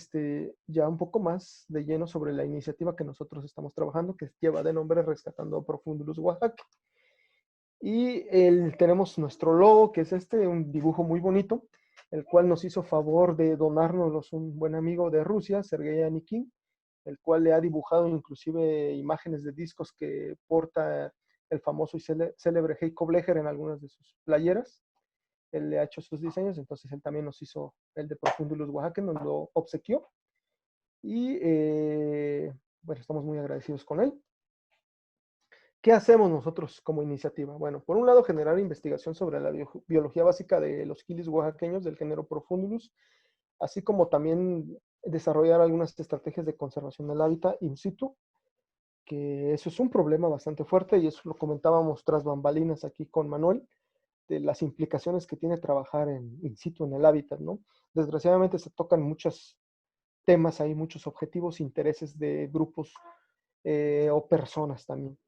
ya un poco más de lleno sobre la iniciativa que nosotros estamos trabajando, que lleva de nombre Rescatando Profundulus Oaxaca. Y tenemos nuestro logo, que es un dibujo muy bonito, el cual nos hizo favor de donárnoslos un buen amigo de Rusia, Sergei Anikin, el cual le ha dibujado inclusive imágenes de discos que porta el famoso y célebre Heiko Blecher en algunas de sus playeras. Él le ha hecho sus diseños, entonces él también nos hizo el de Profundulus Oaxaca, nos lo obsequió. Y bueno, estamos muy agradecidos con él. ¿Qué hacemos nosotros como iniciativa? Bueno, por un lado, generar investigación sobre la biología básica de los quilis oaxaqueños del género Profundulus, así como también desarrollar algunas estrategias de conservación del hábitat in situ, que eso es un problema bastante fuerte y eso lo comentábamos tras bambalinas aquí con Manuel, de las implicaciones que tiene trabajar in situ en el hábitat, ¿no? Desgraciadamente se tocan muchos temas, hay muchos objetivos, intereses de grupos o personas también.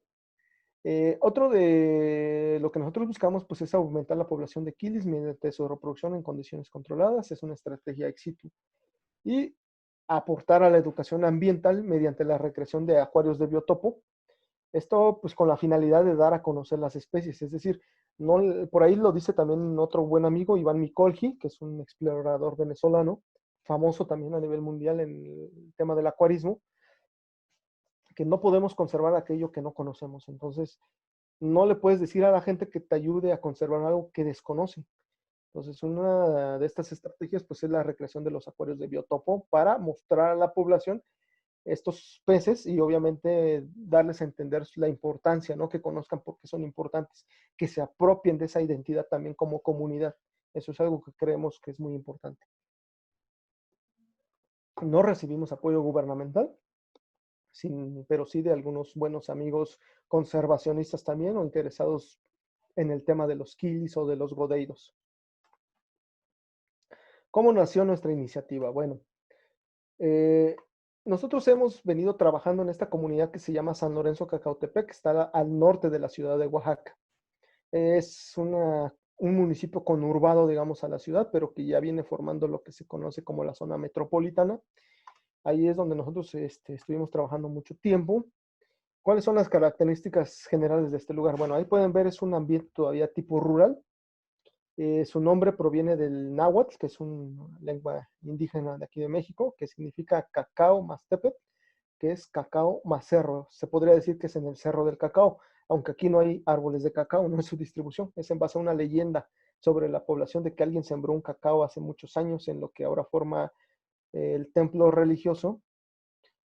Otro de lo que nosotros buscamos pues, es aumentar la población de quilis mediante su reproducción en condiciones controladas, es una estrategia ex situ. Y aportar a la educación ambiental mediante la recreación de acuarios de biotopo. Esto pues con la finalidad de dar a conocer las especies, es decir, no, por ahí lo dice también otro buen amigo, Iván Mikolji, que es un explorador venezolano, famoso también a nivel mundial en el tema del acuarismo, que no podemos conservar aquello que no conocemos. Entonces, no le puedes decir a la gente que te ayude a conservar algo que desconoce. Entonces, una de estas estrategias pues es la recreación de los acuarios de biotopo para mostrar a la población estos peces y obviamente darles a entender la importancia, ¿no? Que conozcan por qué son importantes, que se apropien de esa identidad también como comunidad. Eso es algo que creemos que es muy importante. No recibimos apoyo gubernamental, pero sí de algunos buenos amigos conservacionistas también o interesados en el tema de los quilis o de los godeiros. ¿Cómo nació nuestra iniciativa? Bueno, nosotros hemos venido trabajando en esta comunidad que se llama San Lorenzo Cacautepec, que está al norte de la ciudad de Oaxaca. Es un municipio conurbado, digamos, a la ciudad, pero que ya viene formando lo que se conoce como la zona metropolitana. Ahí es donde nosotros estuvimos trabajando mucho tiempo. ¿Cuáles son las características generales de este lugar? Bueno, ahí pueden ver, es un ambiente todavía tipo rural. Su nombre proviene del náhuatl, que es una lengua indígena de aquí de México, que significa cacao más tepet, que es cacao más cerro. Se podría decir que es en el cerro del cacao, aunque aquí no hay árboles de cacao, no es su distribución. Es en base a una leyenda sobre la población de que alguien sembró un cacao hace muchos años en lo que ahora forma el templo religioso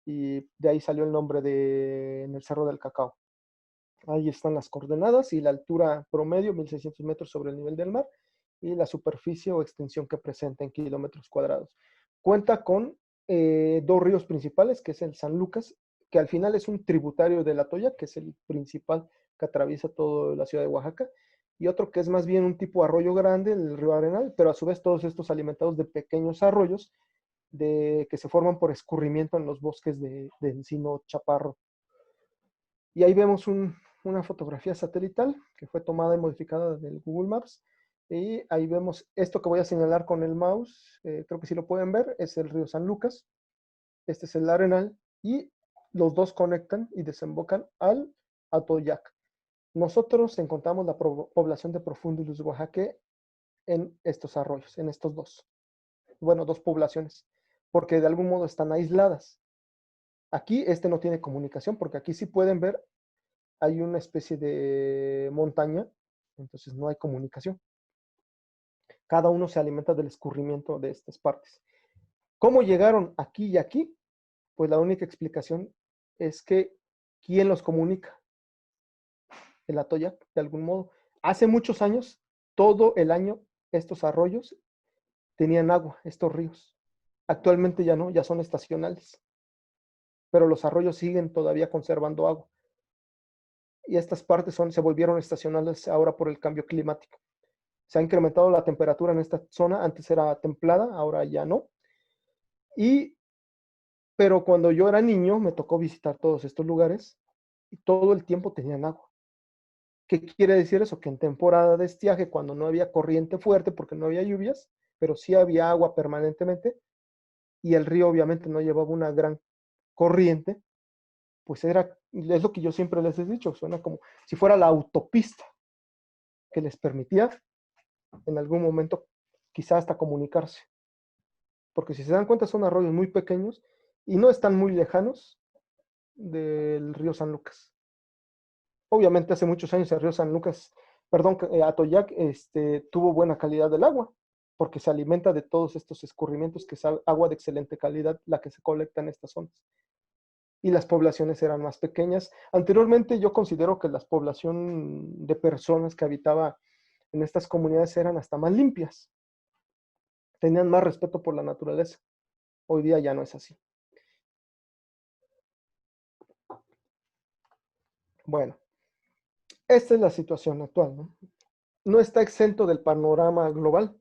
y de ahí salió el nombre en el cerro del cacao. Ahí están las coordenadas y la altura promedio, 1600 metros sobre el nivel del mar. y la superficie o extensión que presenta en kilómetros cuadrados. Cuenta con dos ríos principales, que es el San Lucas, que al final es un tributario del Atoyac, que es el principal que atraviesa toda la ciudad de Oaxaca, y otro que es más bien un tipo arroyo grande, el río Arenal, pero a su vez todos estos alimentados de pequeños arroyos que se forman por escurrimiento en los bosques de encino chaparro. Y ahí vemos una fotografía satelital que fue tomada y modificada del Google Maps. Y ahí vemos esto que voy a señalar con el mouse, creo que sí lo pueden ver, es el río San Lucas, este es el Arenal, y los dos conectan y desembocan al Atoyac. Nosotros encontramos la población de Profundulus Oaxaque en estos arroyos, en estos dos, bueno, dos poblaciones, porque de algún modo están aisladas. Aquí este no tiene comunicación, porque aquí sí pueden ver, hay una especie de montaña, entonces no hay comunicación. Cada uno se alimenta del escurrimiento de estas partes. ¿Cómo llegaron aquí y aquí? Pues la única explicación es que ¿quién los comunica? El Atoyac, de algún modo. Hace muchos años, todo el año, estos arroyos tenían agua, estos ríos. Actualmente ya no, ya son estacionales. Pero los arroyos siguen todavía conservando agua. Y estas partes se volvieron estacionales ahora por el cambio climático. Se ha incrementado la temperatura en esta zona, antes era templada, ahora ya no. Pero cuando yo era niño me tocó visitar todos estos lugares y todo el tiempo tenían agua. ¿Qué quiere decir eso? Que en temporada de estiaje, cuando no había corriente fuerte porque no había lluvias, pero sí había agua permanentemente y el río obviamente no llevaba una gran corriente, pues es lo que yo siempre les he dicho, suena como si fuera la autopista que les permitía en algún momento quizá hasta comunicarse. Porque si se dan cuenta son arroyos muy pequeños y no están muy lejanos del río San Lucas. Obviamente hace muchos años el río San Lucas, perdón, Atoyac, tuvo buena calidad del agua, porque se alimenta de todos estos escurrimientos, que es agua de excelente calidad la que se colecta en estas zonas. Y las poblaciones eran más pequeñas. Anteriormente yo considero que la población de personas que habitaba en estas comunidades eran hasta más limpias, tenían más respeto por la naturaleza. Hoy día ya no es así. Bueno, esta es la situación actual, ¿no? No está exento del panorama global.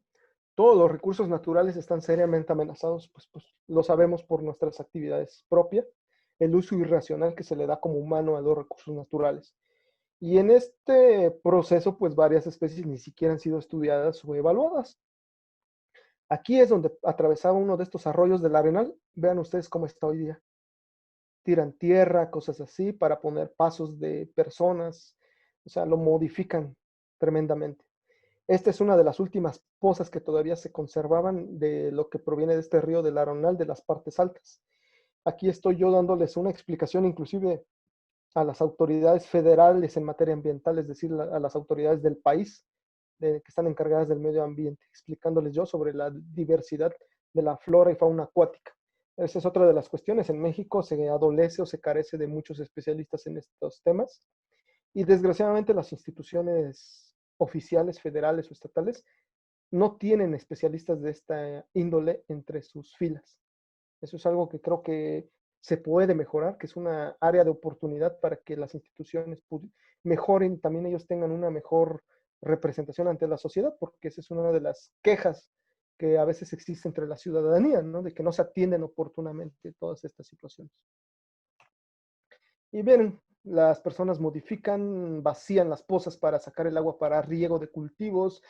Todos los recursos naturales están seriamente amenazados, pues lo sabemos por nuestras actividades propias, el uso irracional que se le da como humano a los recursos naturales. Y en este proceso, pues varias especies ni siquiera han sido estudiadas o evaluadas. Aquí es donde atravesaba uno de estos arroyos del Arenal. Vean ustedes cómo está hoy día. Tiran tierra, cosas así, para poner pasos de personas. O sea, lo modifican tremendamente. Esta es una de las últimas pozas que todavía se conservaban de lo que proviene de este río del Arenal, de las partes altas. Aquí estoy yo dándoles una explicación inclusive a las autoridades federales en materia ambiental, es decir, a las autoridades del país que están encargadas del medio ambiente, explicándoles yo sobre la diversidad de la flora y fauna acuática. Esa es otra de las cuestiones. En México se adolece o se carece de muchos especialistas en estos temas y desgraciadamente las instituciones oficiales, federales o estatales no tienen especialistas de esta índole entre sus filas. Eso es algo que creo que se puede mejorar, que es una área de oportunidad para que las instituciones mejoren, también ellos tengan una mejor representación ante la sociedad, porque esa es una de las quejas que a veces existe entre la ciudadanía, ¿no? De que no se atienden oportunamente todas estas situaciones. Y bien, las personas modifican, vacían las pozas para sacar el agua para riego de cultivos.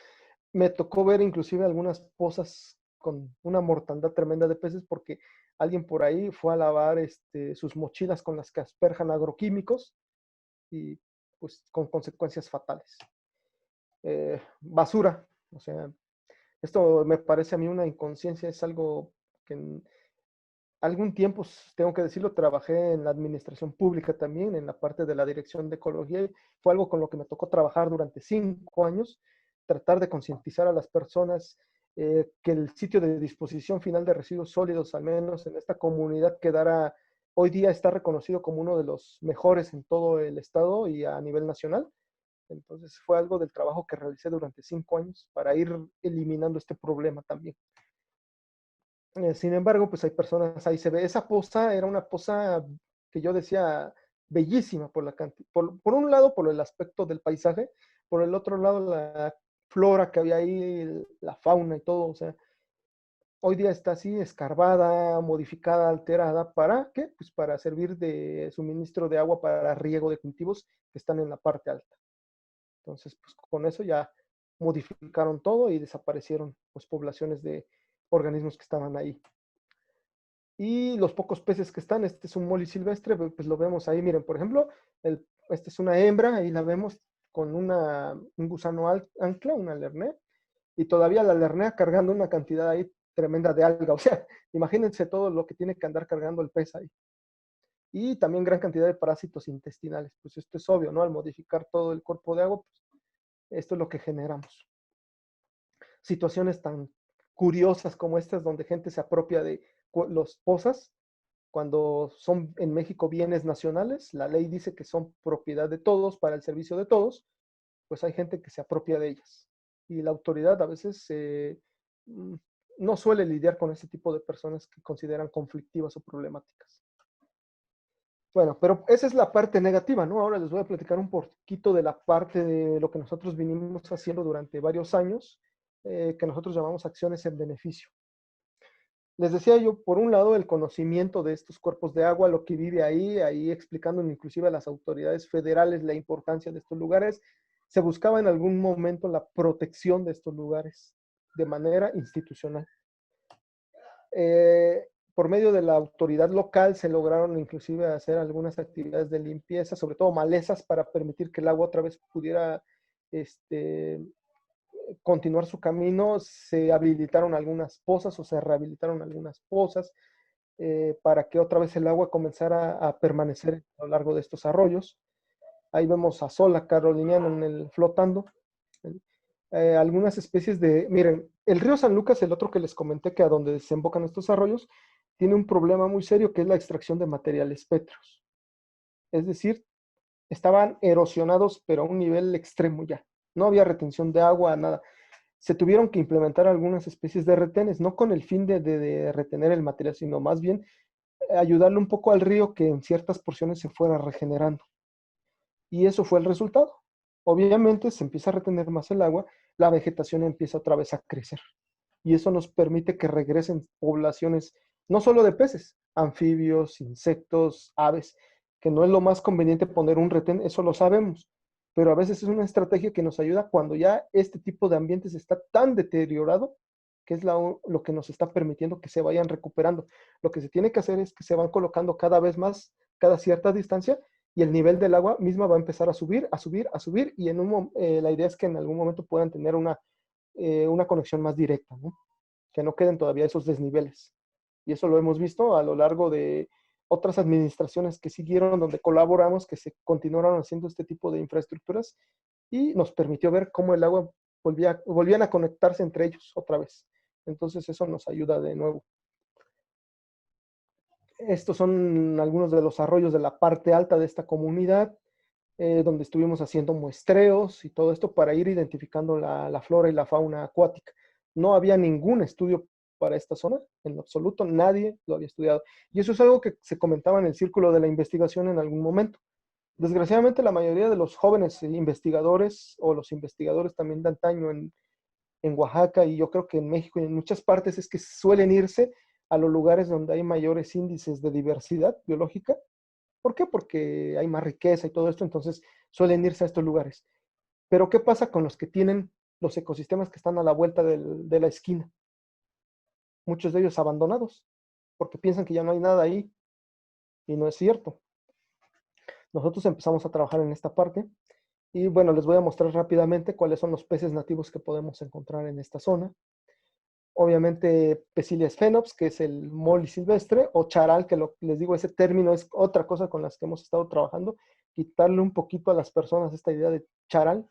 Me tocó ver inclusive algunas pozas con una mortandad tremenda de peces porque alguien por ahí fue a lavar sus mochilas con las que asperjan agroquímicos y pues con consecuencias fatales. Basura, o sea, esto me parece a mí una inconsciencia, es algo que en algún tiempo, tengo que decirlo, trabajé en la administración pública también, en la parte de la dirección de ecología, y fue algo con lo que me tocó trabajar durante 5 años, tratar de concientizar a las personas que el sitio de disposición final de residuos sólidos, al menos en esta comunidad, quedara, hoy día está reconocido como uno de los mejores en todo el estado y a nivel nacional. Entonces fue algo del trabajo que realicé durante 5 años para ir eliminando este problema también. Sin embargo, pues hay personas, ahí se ve, esa poza era una poza que yo decía bellísima por la cantidad, por un lado por el aspecto del paisaje, por el otro lado la flora que había ahí, la fauna y todo, o sea, hoy día está así escarbada, modificada, alterada, ¿para qué? Pues para servir de suministro de agua para riego de cultivos que están en la parte alta. Entonces, pues con eso ya modificaron todo y desaparecieron pues poblaciones de organismos que estaban ahí. Y los pocos peces que están, este es un moli silvestre, pues lo vemos ahí, miren, por ejemplo, esta es una hembra, ahí la vemos con un gusano ancla, una lernea, y todavía la lernea cargando una cantidad ahí tremenda de alga, o sea, imagínense todo lo que tiene que andar cargando el pez ahí. Y también gran cantidad de parásitos intestinales, pues esto es obvio, ¿no? Al modificar todo el cuerpo de agua, pues esto es lo que generamos. Situaciones tan curiosas como estas, donde gente se apropia de los pozas, cuando son en México bienes nacionales, la ley dice que son propiedad de todos para el servicio de todos, pues hay gente que se apropia de ellas. Y la autoridad a veces no suele lidiar con ese tipo de personas que consideran conflictivas o problemáticas. Bueno, pero esa es la parte negativa, ¿no? Ahora les voy a platicar un poquito de la parte de lo que nosotros vinimos haciendo durante varios años, que nosotros llamamos acciones en beneficio. Les decía yo, por un lado, el conocimiento de estos cuerpos de agua, lo que vive ahí explicando inclusive a las autoridades federales la importancia de estos lugares. Se buscaba en algún momento la protección de estos lugares de manera institucional. Por medio de la autoridad local se lograron inclusive hacer algunas actividades de limpieza, sobre todo malezas, para permitir que el agua otra vez pudiera continuar su camino. Se habilitaron algunas pozas o se rehabilitaron algunas pozas para que otra vez el agua comenzara a permanecer a lo largo de estos arroyos. Ahí vemos a Sola caroliniana flotando. Algunas especies miren, el río San Lucas, el otro que les comenté, que a donde desembocan estos arroyos, tiene un problema muy serio que es la extracción de materiales pétreos. Es decir, estaban erosionados, pero a un nivel extremo ya. No había retención de agua, nada. Se tuvieron que implementar algunas especies de retenes, no con el fin de retener el material, sino más bien ayudarle un poco al río que en ciertas porciones se fuera regenerando. Y eso fue el resultado. Obviamente se empieza a retener más el agua, la vegetación empieza otra vez a crecer. Y eso nos permite que regresen poblaciones, no solo de peces, anfibios, insectos, aves, que no es lo más conveniente poner un retén, eso lo sabemos, pero a veces es una estrategia que nos ayuda cuando ya este tipo de ambientes está tan deteriorado que es lo que nos está permitiendo que se vayan recuperando. Lo que se tiene que hacer es que se van colocando cada vez más, cada cierta distancia, y el nivel del agua misma va a empezar a subir, a subir, a subir, y la idea es que en algún momento puedan tener una conexión más directa, ¿no? Que no queden todavía esos desniveles. Y eso lo hemos visto a lo largo de otras administraciones que siguieron, donde colaboramos, que se continuaron haciendo este tipo de infraestructuras y nos permitió ver cómo el agua volvían a conectarse entre ellos otra vez. Entonces eso nos ayuda de nuevo. Estos son algunos de los arroyos de la parte alta de esta comunidad, donde estuvimos haciendo muestreos y todo esto para ir identificando la flora y la fauna acuática. No había ningún estudio para esta zona, en absoluto, nadie lo había estudiado. Y eso es algo que se comentaba en el círculo de la investigación en algún momento. Desgraciadamente, la mayoría de los jóvenes investigadores o los investigadores también de antaño en Oaxaca, y yo creo que en México y en muchas partes, es que suelen irse a los lugares donde hay mayores índices de diversidad biológica. ¿Por qué? Porque hay más riqueza y todo esto, entonces suelen irse a estos lugares. Pero ¿qué pasa con los que tienen los ecosistemas que están a la vuelta de la esquina? Muchos de ellos abandonados, porque piensan que ya no hay nada ahí, y no es cierto. Nosotros empezamos a trabajar en esta parte, y bueno, les voy a mostrar rápidamente cuáles son los peces nativos que podemos encontrar en esta zona. Obviamente Pecilias phenops, que es el moli silvestre, o charal, que les digo, ese término es otra cosa con las que hemos estado trabajando, quitarle un poquito a las personas esta idea de charal,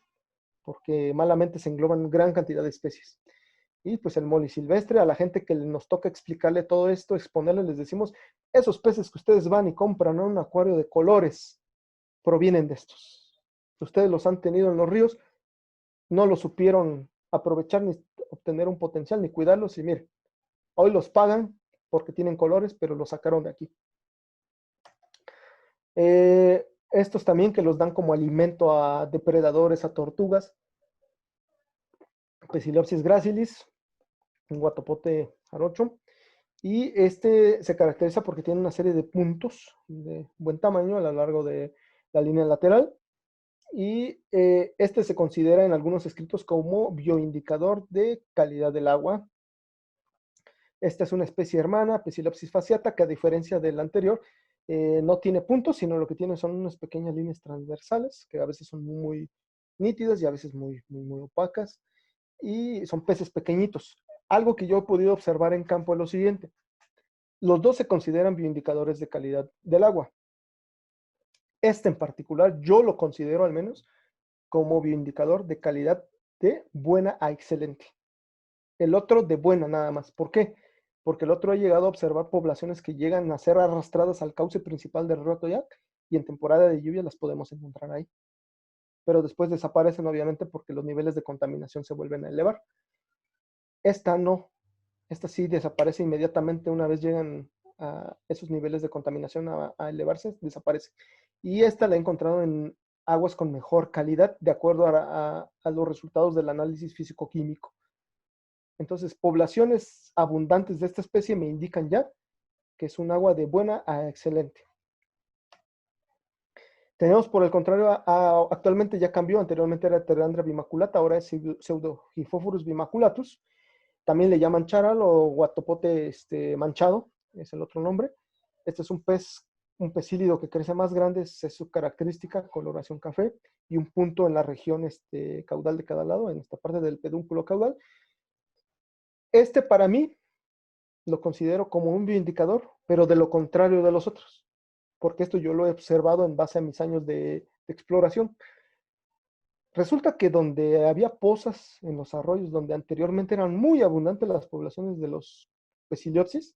porque malamente se engloban gran cantidad de especies. Y pues el moli silvestre, a la gente que nos toca explicarle todo esto, exponerle, les decimos, esos peces que ustedes van y compran en un acuario de colores, provienen de estos. Ustedes los han tenido en los ríos, no los supieron aprovechar ni obtener un potencial ni cuidarlos y mire, hoy los pagan porque tienen colores, pero los sacaron de aquí. Estos también que los dan como alimento a depredadores, a tortugas. Pecilopsis gracilis, un guatopote jarocho. Y este se caracteriza porque tiene una serie de puntos de buen tamaño a lo largo de la línea lateral. Y este se considera en algunos escritos como bioindicador de calidad del agua. Esta es una especie hermana, Pecilopsis fasciata, que a diferencia del anterior, no tiene puntos, sino lo que tiene son unas pequeñas líneas transversales, que a veces son muy nítidas y a veces muy opacas. Y son peces pequeñitos. Algo que yo he podido observar en campo es lo siguiente. Los dos se consideran bioindicadores de calidad del agua. Este en particular, yo lo considero al menos como bioindicador de calidad de buena a excelente. El otro de buena nada más. ¿Por qué? Porque el otro ha llegado a observar poblaciones que llegan a ser arrastradas al cauce principal del río Atoyac y en temporada de lluvia las podemos encontrar ahí. Pero después desaparecen obviamente porque los niveles de contaminación se vuelven a elevar. Esta no. Esta sí desaparece inmediatamente una vez llegan a esos niveles de contaminación a elevarse, desaparece. Y esta la he encontrado en aguas con mejor calidad de acuerdo a los resultados del análisis físico-químico. Entonces, poblaciones abundantes de esta especie me indican ya que es un agua de buena a excelente. Tenemos, por el contrario, actualmente ya cambió, anteriormente era Pteranodon bimaculata, ahora es Pseudohyphophorus bimaculatus. También le llaman charal o guatopote manchado, es el otro nombre. Este es un pez, un pecílido que crece más grande, es su característica, coloración café, y un punto en la región caudal de cada lado, en esta parte del pedúnculo caudal. Este para mí lo considero como un bioindicador, pero de lo contrario de los otros, porque esto yo lo he observado en base a mis años de exploración. Resulta que donde había pozas en los arroyos, donde anteriormente eran muy abundantes las poblaciones de los Peciliopsis,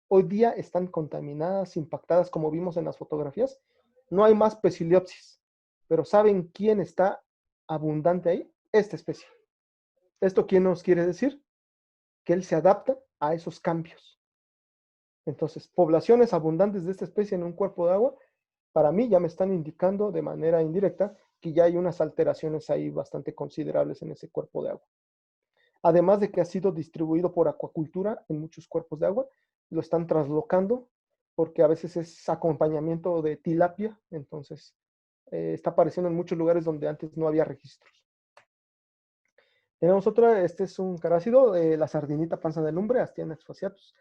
hoy día están contaminadas, impactadas, como vimos en las fotografías. No hay más Peciliopsis, pero ¿saben quién está abundante ahí? Esta especie. ¿Esto quién nos quiere decir? Que él se adapta a esos cambios. Entonces, poblaciones abundantes de esta especie en un cuerpo de agua, para mí ya me están indicando de manera indirecta que ya hay unas alteraciones ahí bastante considerables en ese cuerpo de agua. Además de que ha sido distribuido por acuacultura en muchos cuerpos de agua, lo están traslocando porque a veces es acompañamiento de tilapia, entonces está apareciendo en muchos lugares donde antes no había registros. Tenemos otra, este es un carácido, la sardinita panza de lumbre, Astianax fasciatus.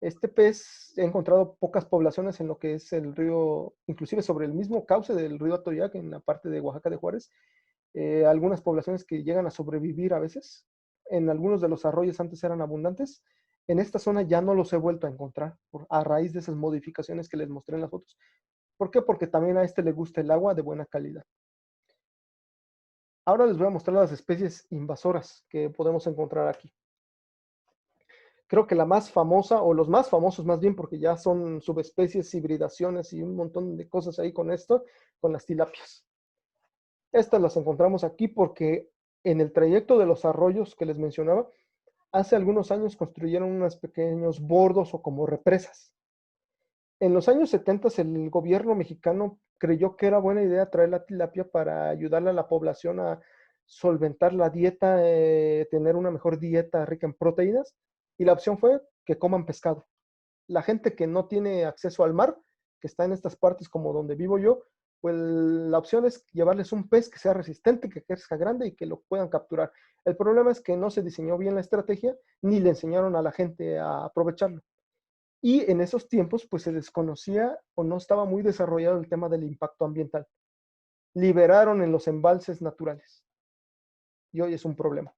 Este pez he encontrado pocas poblaciones en lo que es el río, inclusive sobre el mismo cauce del río Atoyac, en la parte de Oaxaca de Juárez. Algunas poblaciones que llegan a sobrevivir a veces. En algunos de los arroyos antes eran abundantes. En esta zona ya no los he vuelto a encontrar a raíz de esas modificaciones que les mostré en las fotos. ¿Por qué? Porque también a este le gusta el agua de buena calidad. Ahora les voy a mostrar las especies invasoras que podemos encontrar aquí. Creo que la más famosa, o los más famosos más bien, porque ya son subespecies, hibridaciones y un montón de cosas ahí con esto, con las tilapias. Estas las encontramos aquí porque en el trayecto de los arroyos que les mencionaba, hace algunos años construyeron unos pequeños bordos o como represas. En los años 70 el gobierno mexicano creyó que era buena idea traer la tilapia para ayudarle a la población a solventar la dieta, tener una mejor dieta rica en proteínas, y la opción fue que coman pescado. La gente que no tiene acceso al mar, que está en estas partes como donde vivo yo, pues la opción es llevarles un pez que sea resistente, que crezca grande y que lo puedan capturar. El problema es que no se diseñó bien la estrategia, ni le enseñaron a la gente a aprovecharlo. Y en esos tiempos, pues se desconocía o no estaba muy desarrollado el tema del impacto ambiental. Liberaron en los embalses naturales. Y hoy es un problema.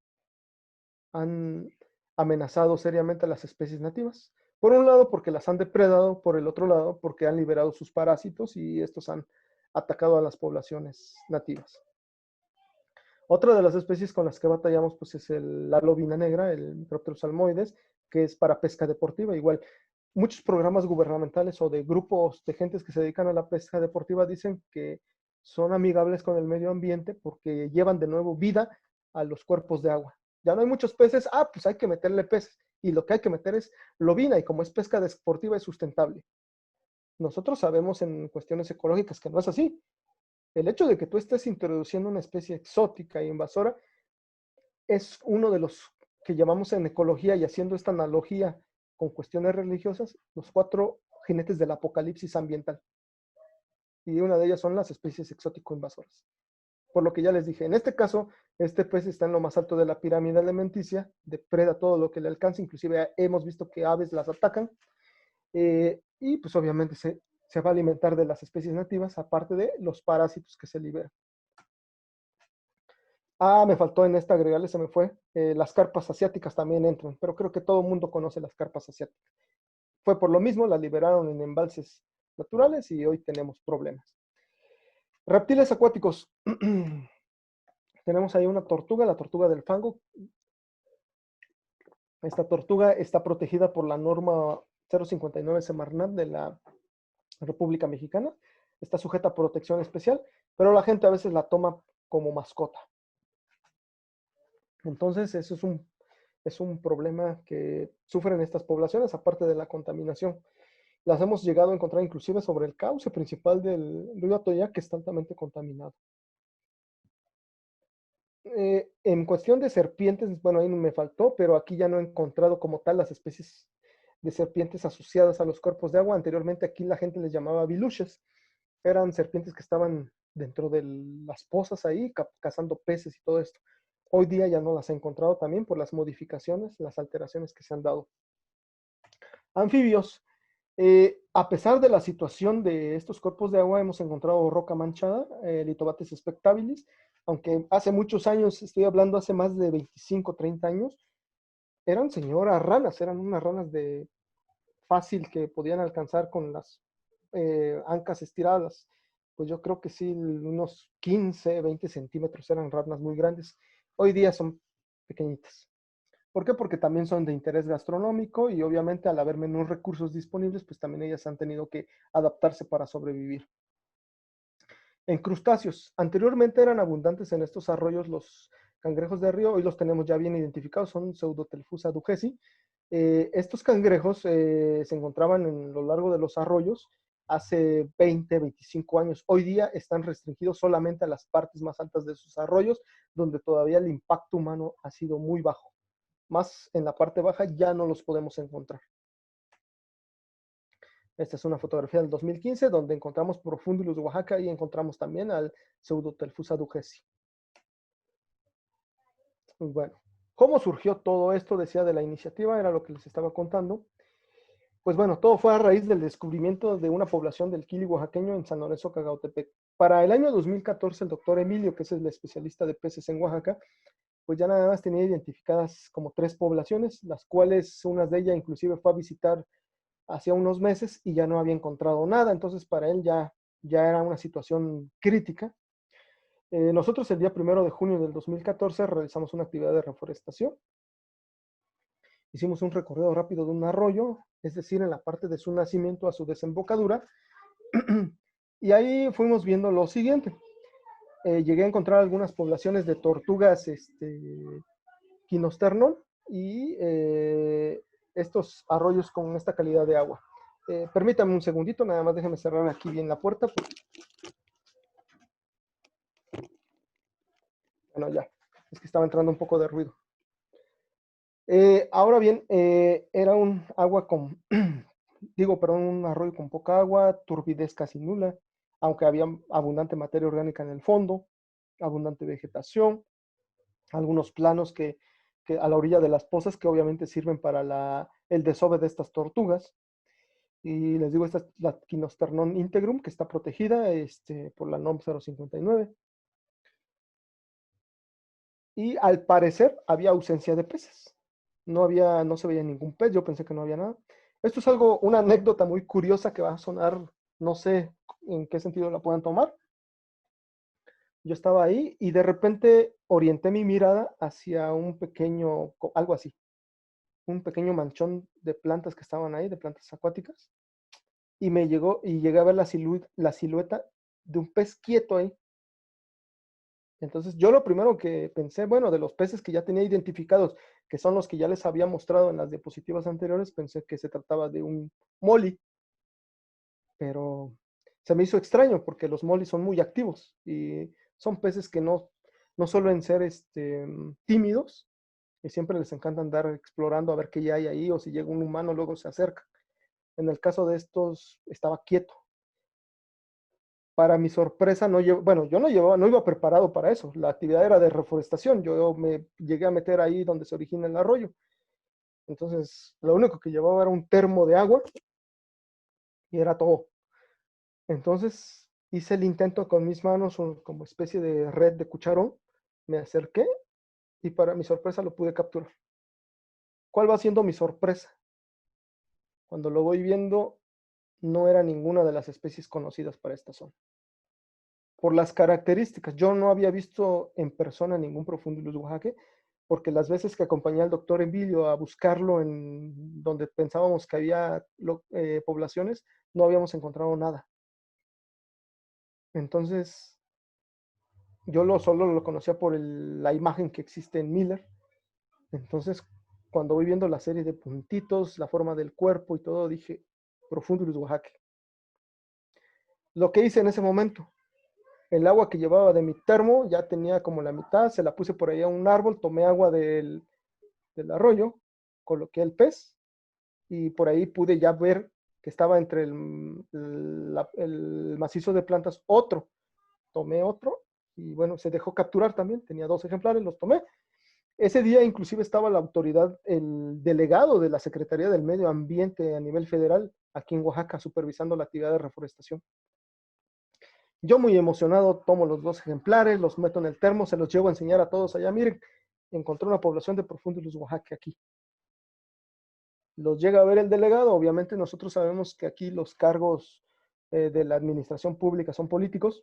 Han amenazado seriamente a las especies nativas. Por un lado, porque las han depredado, por el otro lado, porque han liberado sus parásitos y estos han atacado a las poblaciones nativas. Otra de las especies con las que batallamos pues, es la lobina negra, el Micropterus salmoides, que es para pesca deportiva. Igual, muchos programas gubernamentales o de grupos de gentes que se dedican a la pesca deportiva dicen que son amigables con el medio ambiente porque llevan de nuevo vida a los cuerpos de agua. Ya no hay muchos peces, pues hay que meterle peces. Y lo que hay que meter es lobina, y como es pesca deportiva es sustentable. Nosotros sabemos en cuestiones ecológicas que no es así. El hecho de que tú estés introduciendo una especie exótica e invasora es uno de los que llamamos en ecología, y haciendo esta analogía con cuestiones religiosas, los 4 jinetes del apocalipsis ambiental. Y una de ellas son las especies exótico-invasoras. Por lo que ya les dije, en este caso, este pez está en lo más alto de la pirámide alimenticia, depreda todo lo que le alcanza, inclusive hemos visto que aves las atacan, y pues obviamente se va a alimentar de las especies nativas, aparte de los parásitos que se liberan. Me faltó en esta agregarle, se me fue, las carpas asiáticas también entran, pero creo que todo el mundo conoce las carpas asiáticas. Fue por lo mismo, las liberaron en embalses naturales y hoy tenemos problemas. Reptiles acuáticos. Tenemos ahí una tortuga, la tortuga del fango. Esta tortuga está protegida por la norma 059 Semarnat de la República Mexicana. Está sujeta a protección especial, pero la gente a veces la toma como mascota. Entonces, eso es un problema que sufren estas poblaciones, aparte de la contaminación. Las hemos llegado a encontrar inclusive sobre el cauce principal del río Atoyac, que está altamente contaminado. En cuestión de serpientes, bueno, ahí me faltó, pero aquí ya no he encontrado como tal las especies de serpientes asociadas a los cuerpos de agua. Anteriormente aquí la gente les llamaba biluches. Eran serpientes que estaban dentro de las pozas ahí, cazando peces y todo esto. Hoy día ya no las he encontrado también por las modificaciones, las alteraciones que se han dado. Anfibios. A pesar de la situación de estos cuerpos de agua, hemos encontrado roca manchada, Litobates spectabilis, aunque hace muchos años, estoy hablando hace más de 25, 30 años, eran señoras ranas, eran unas ranas de fácil que podían alcanzar con las ancas estiradas. Pues yo creo que sí, unos 15, 20 centímetros eran ranas muy grandes. Hoy día son pequeñitas. ¿Por qué? Porque también son de interés gastronómico y obviamente al haber menos recursos disponibles, pues también ellas han tenido que adaptarse para sobrevivir. En crustáceos, anteriormente eran abundantes en estos arroyos los cangrejos de río, hoy los tenemos ya bien identificados, son Pseudotelphusa duhesi. Estos cangrejos se encontraban en lo largo de los arroyos hace 20, 25 años. Hoy día están restringidos solamente a las partes más altas de sus arroyos, donde todavía el impacto humano ha sido muy bajo. Más en la parte baja ya no los podemos encontrar. Esta es una fotografía del 2015 donde encontramos Profundulus de Oaxaca y encontramos también al Pseudotelphusa duhesi. Bueno, ¿cómo surgió todo esto? Decía de la iniciativa, era lo que les estaba contando. Pues bueno, todo fue a raíz del descubrimiento de una población del quili oaxaqueño en San Lorenzo, Cagautepec. Para el año 2014, el doctor Emilio, que es el especialista de peces en Oaxaca, pues ya nada más tenía identificadas como 3 poblaciones, las cuales unas de ellas inclusive fue a visitar hacía unos meses y ya no había encontrado nada. Entonces para él ya era una situación crítica. Nosotros el día 1 de junio del 2014 realizamos una actividad de reforestación. Hicimos un recorrido rápido de un arroyo, es decir, en la parte de su nacimiento a su desembocadura, y ahí fuimos viendo lo siguiente. Llegué a encontrar algunas poblaciones de tortugas quinosternón y estos arroyos con esta calidad de agua. Permítame un segundito, nada más déjame cerrar aquí bien la puerta. Bueno, ya, es que estaba entrando un poco de ruido. Ahora bien, era un agua con, perdón, un arroyo con poca agua, turbidez casi nula, aunque había abundante materia orgánica en el fondo, abundante vegetación, algunos planos que a la orilla de las pozas que obviamente sirven para el desove de estas tortugas. Y les digo, esta es la Quinosternón integrum, que está protegida por la NOM 059. Y al parecer había ausencia de peces. No se veía ningún pez, yo pensé que no había nada. Esto es una anécdota muy curiosa que va a sonar, no sé en qué sentido la puedan tomar. Yo estaba ahí y de repente orienté mi mirada hacia algo así, un pequeño manchón de plantas que estaban ahí, de plantas acuáticas, y llegué a ver la silueta de un pez quieto ahí. Entonces yo lo primero que pensé, bueno, de los peces que ya tenía identificados, que son los que ya les había mostrado en las diapositivas anteriores, pensé que se trataba de un molly, pero se me hizo extraño porque los mollies son muy activos y son peces que no suelen ser tímidos y siempre les encanta andar explorando a ver qué ya hay ahí o si llega un humano luego se acerca. En el caso de estos estaba quieto. Para mi sorpresa, bueno, yo no iba preparado para eso. La actividad era de reforestación. Yo me llegué a meter ahí donde se origina el arroyo. Entonces, lo único que llevaba era un termo de agua y era todo. Entonces, hice el intento con mis manos, como especie de red de cucharón. Me acerqué y para mi sorpresa lo pude capturar. ¿Cuál va siendo mi sorpresa? Cuando lo voy viendo, no era ninguna de las especies conocidas para esta zona. Por las características, yo no había visto en persona ningún Profundulus oaxaque, porque las veces que acompañé al doctor Emilio a buscarlo en donde pensábamos que había poblaciones, no habíamos encontrado nada. Entonces, yo solo lo conocía por la imagen que existe en Miller. Entonces, cuando voy viendo la serie de puntitos, la forma del cuerpo y todo, dije, Profundulus oaxaque. Lo que hice en ese momento, el agua que llevaba de mi termo ya tenía como la mitad, se la puse por ahí a un árbol, tomé agua del arroyo, coloqué el pez y por ahí pude ya ver que estaba entre el macizo de plantas otro. Tomé otro y bueno, se dejó capturar también, tenía 2 ejemplares, los tomé. Ese día inclusive estaba la autoridad, el delegado de la Secretaría del Medio Ambiente a nivel federal, aquí en Oaxaca, supervisando la actividad de reforestación. Yo muy emocionado tomo los 2 ejemplares, los meto en el termo, se los llevo a enseñar a todos allá. Miren, encontré una población de Profundulus oaxaque aquí. Los llega a ver el delegado, obviamente nosotros sabemos que aquí los cargos de la administración pública son políticos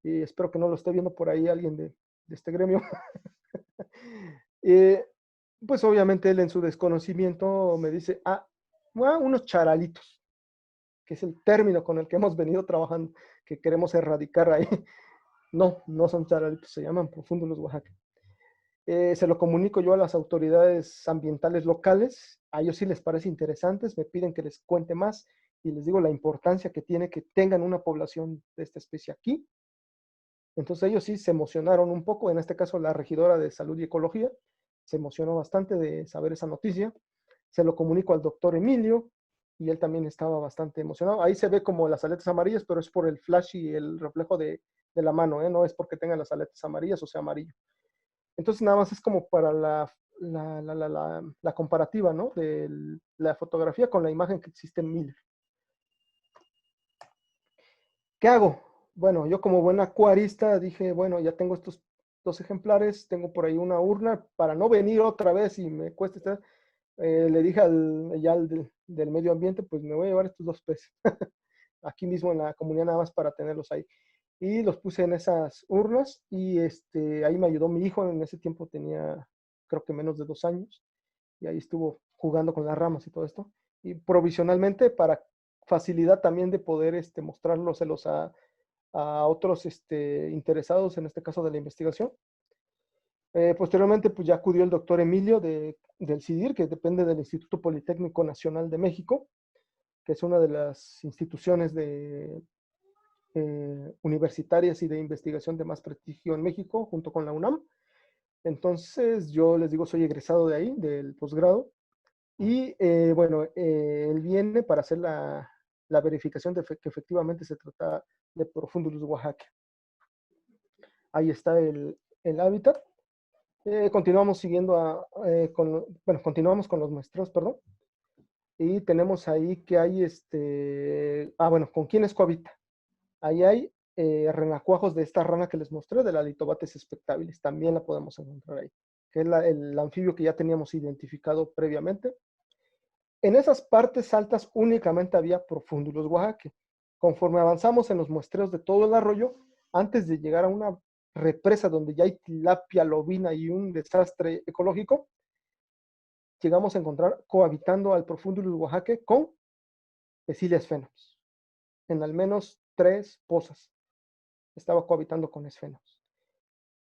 y espero que no lo esté viendo por ahí alguien de este gremio. eh, pues obviamente él en su desconocimiento me dice, unos charalitos, que es el término con el que hemos venido trabajando, que queremos erradicar ahí. No, no son charalitos, se llaman Profundulus oaxaque. Se lo comunico yo a las autoridades ambientales locales, a ellos sí les parece interesantes, me piden que les cuente más y les digo la importancia que tiene que tengan una población de esta especie aquí. Entonces ellos sí se emocionaron un poco, en este caso la regidora de Salud y Ecología se emocionó bastante de saber esa noticia. Se lo comunico al doctor Emilio y él también estaba bastante emocionado. Ahí se ve como las aletas amarillas, pero es por el flash y el reflejo de la mano, no es porque tenga las aletas amarillas o sea amarillo. Entonces nada más es como para la comparativa, ¿no? De la fotografía con la imagen que existe en Miller. ¿Qué hago? Bueno, yo como buen acuarista dije, bueno, ya tengo estos 2 ejemplares, tengo por ahí una urna, para no venir otra vez y me cueste estar, le dije al del medio ambiente, pues me voy a llevar estos 2 peces, aquí mismo en la comunidad nada más para tenerlos ahí. Y los puse en esas urnas y ahí me ayudó mi hijo, en ese tiempo tenía creo que menos de 2 años, y ahí estuvo jugando con las ramas y todo esto. Y provisionalmente para facilidad también de poder mostrárselos a otros interesados, en este caso de la investigación. Posteriormente, pues ya acudió el doctor Emilio del CIDIR, que depende del Instituto Politécnico Nacional de México, que es una de las instituciones universitarias y de investigación de más prestigio en México, junto con la UNAM. Entonces, yo les digo, soy egresado de ahí, del posgrado, y bueno, él viene para hacer la verificación de que efectivamente se trata de Profundulus oaxaque. Ahí está el hábitat. Continuamos siguiendo bueno, continuamos con los muestreos, perdón. Y tenemos ahí que hay bueno, ¿con quiénes cohabita? Ahí hay renacuajos de esta rana que les mostré, de la Litobates spectabilis, también la podemos encontrar ahí, que es el anfibio que ya teníamos identificado previamente. En esas partes altas únicamente había Profundulus oaxaque. Conforme avanzamos en los muestreos de todo el arroyo, antes de llegar a una represa donde ya hay tilapia, lobina y un desastre ecológico, llegamos a encontrar cohabitando al Profundulus oaxaque con Pecilias phenops, en al menos 3 pozas. estaba cohabitando con esfenos.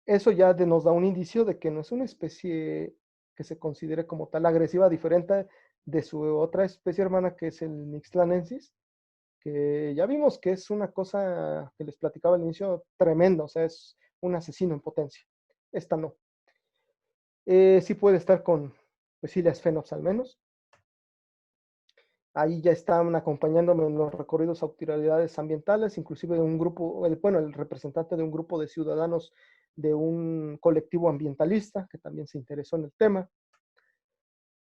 Eso ya nos da un indicio de que no es una especie que se considere como tal agresiva, diferente de su otra especie hermana, que es el Mixtlanensis, que ya vimos que es una cosa que les platicaba al inicio tremenda, o sea, es un asesino en potencia. Esta no. Sí puede estar con Pecilia Sphenops al menos. Ahí ya están acompañándome en los recorridos a autoridades ambientales, inclusive de un grupo, el representante de un grupo de ciudadanos de un colectivo ambientalista que también se interesó en el tema.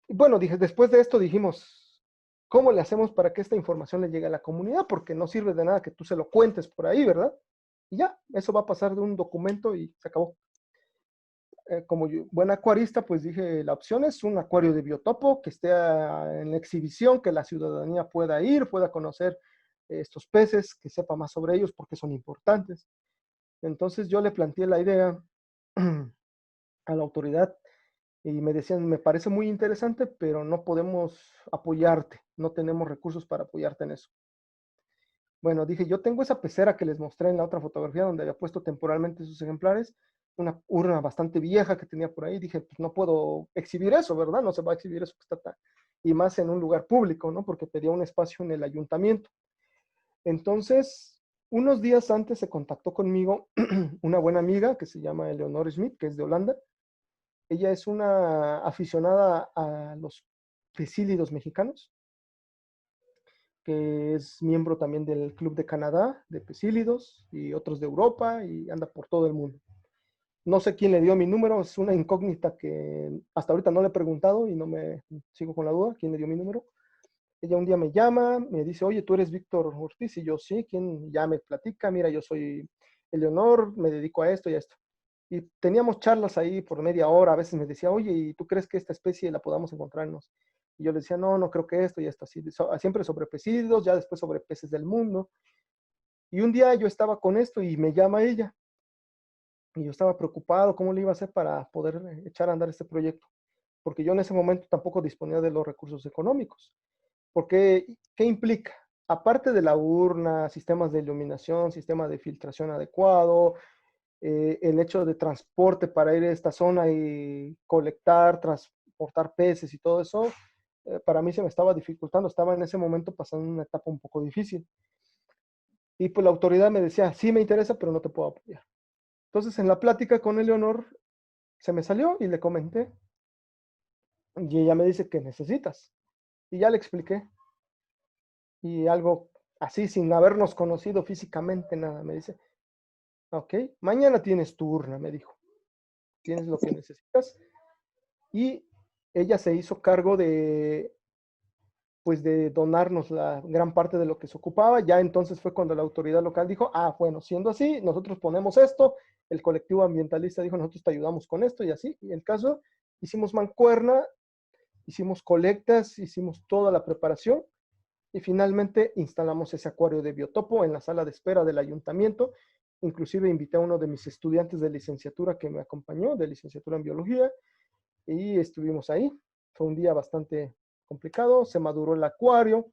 Y bueno, después de esto dijimos, ¿cómo le hacemos para que esta información le llegue a la comunidad? Porque no sirve de nada que tú se lo cuentes por ahí, ¿verdad? Y ya, eso va a pasar de un documento y se acabó. Como buen acuarista, pues dije, la opción es un acuario de biotopo que esté en exhibición, que la ciudadanía pueda ir, pueda conocer estos peces, que sepa más sobre ellos porque son importantes. Entonces yo le planteé la idea a la autoridad y me decían, me parece muy interesante, pero no podemos apoyarte, no tenemos recursos para apoyarte en eso. Bueno, dije, yo tengo esa pecera que les mostré en la otra fotografía donde había puesto temporalmente sus ejemplares, una urna bastante vieja que tenía por ahí. Dije, pues no puedo exhibir eso, ¿verdad? No se va a exhibir eso que está tan... Y más en un lugar público, ¿no? Porque pedía un espacio en el ayuntamiento. Entonces, unos días antes se contactó conmigo una buena amiga que se llama Eleonor Smith, que es de Holanda. Ella es una aficionada a los pecílidos mexicanos, que es miembro también del Club de Canadá de Pecílidos y otros de Europa y anda por todo el mundo. No sé quién le dio mi número, es una incógnita que hasta ahorita no le he preguntado y no me sigo con la duda quién le dio mi número. Ella un día me llama, me dice, oye, tú eres Víctor Ortiz, y yo sí, ¿quién? Ya me platica, mira, yo soy Eleonor, me dedico a esto y a esto. Y teníamos charlas ahí por media hora, a veces me decía, oye, ¿y tú crees que esta especie la podamos encontrarnos? Y yo le decía, no, no creo que esto y esto, así, siempre sobre pecílidos, ya después sobre peces del mundo. Y un día yo estaba con esto y me llama ella, y yo estaba preocupado, ¿cómo le iba a hacer para poder echar a andar este proyecto? Porque yo en ese momento tampoco disponía de los recursos económicos. Porque, ¿qué implica? Aparte de la urna, sistemas de iluminación, sistema de filtración adecuado, el hecho de transporte para ir a esta zona y colectar, transportar peces y todo eso, para mí se me estaba dificultando, estaba en ese momento pasando una etapa un poco difícil. Y pues la autoridad me decía, sí me interesa, pero no te puedo apoyar. Entonces en la plática con Eleonor se me salió y le comenté, y ella me dice, ¿qué necesitas? Y ya le expliqué, y algo así, sin habernos conocido físicamente, nada, me dice, ok, mañana tienes tu urna, me dijo, tienes lo que necesitas. Y ella se hizo cargo de, pues, de donarnos la gran parte de lo que se ocupaba. Ya entonces fue cuando la autoridad local dijo, ah, bueno, siendo así, nosotros ponemos esto, el colectivo ambientalista dijo, nosotros te ayudamos con esto y así. Y el caso, hicimos mancuerna, hicimos colectas, hicimos toda la preparación y finalmente instalamos ese acuario de biotopo en la sala de espera del ayuntamiento. Inclusive invité a uno de mis estudiantes de licenciatura que me acompañó, de licenciatura en biología, y estuvimos ahí. Fue un día bastante complicado, se maduró el acuario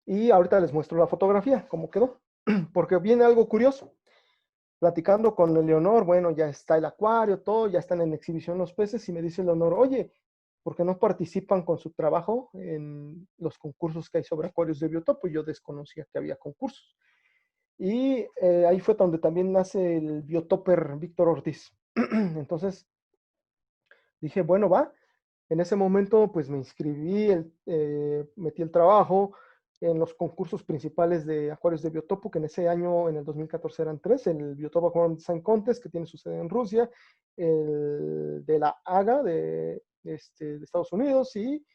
y ahorita les muestro la fotografía, cómo quedó, porque viene algo curioso. Platicando con Leonor, bueno, ya está el acuario, todo, ya están en exhibición los peces y me dice Leonor, oye, ¿por qué no participan con su trabajo en los concursos que hay sobre acuarios de biotopo? Y yo desconocía que había concursos. Y ahí fue donde también nace el biotoper Víctor Ortiz. Entonces dije, bueno, va. En ese momento, pues me inscribí, metí el trabajo en los concursos principales de acuarios de biotopo, que en ese año, en el 2014, eran tres: el Biotopo Aquarium Design Contest, que tiene su sede en Rusia, el de la AGA de Estados Unidos, y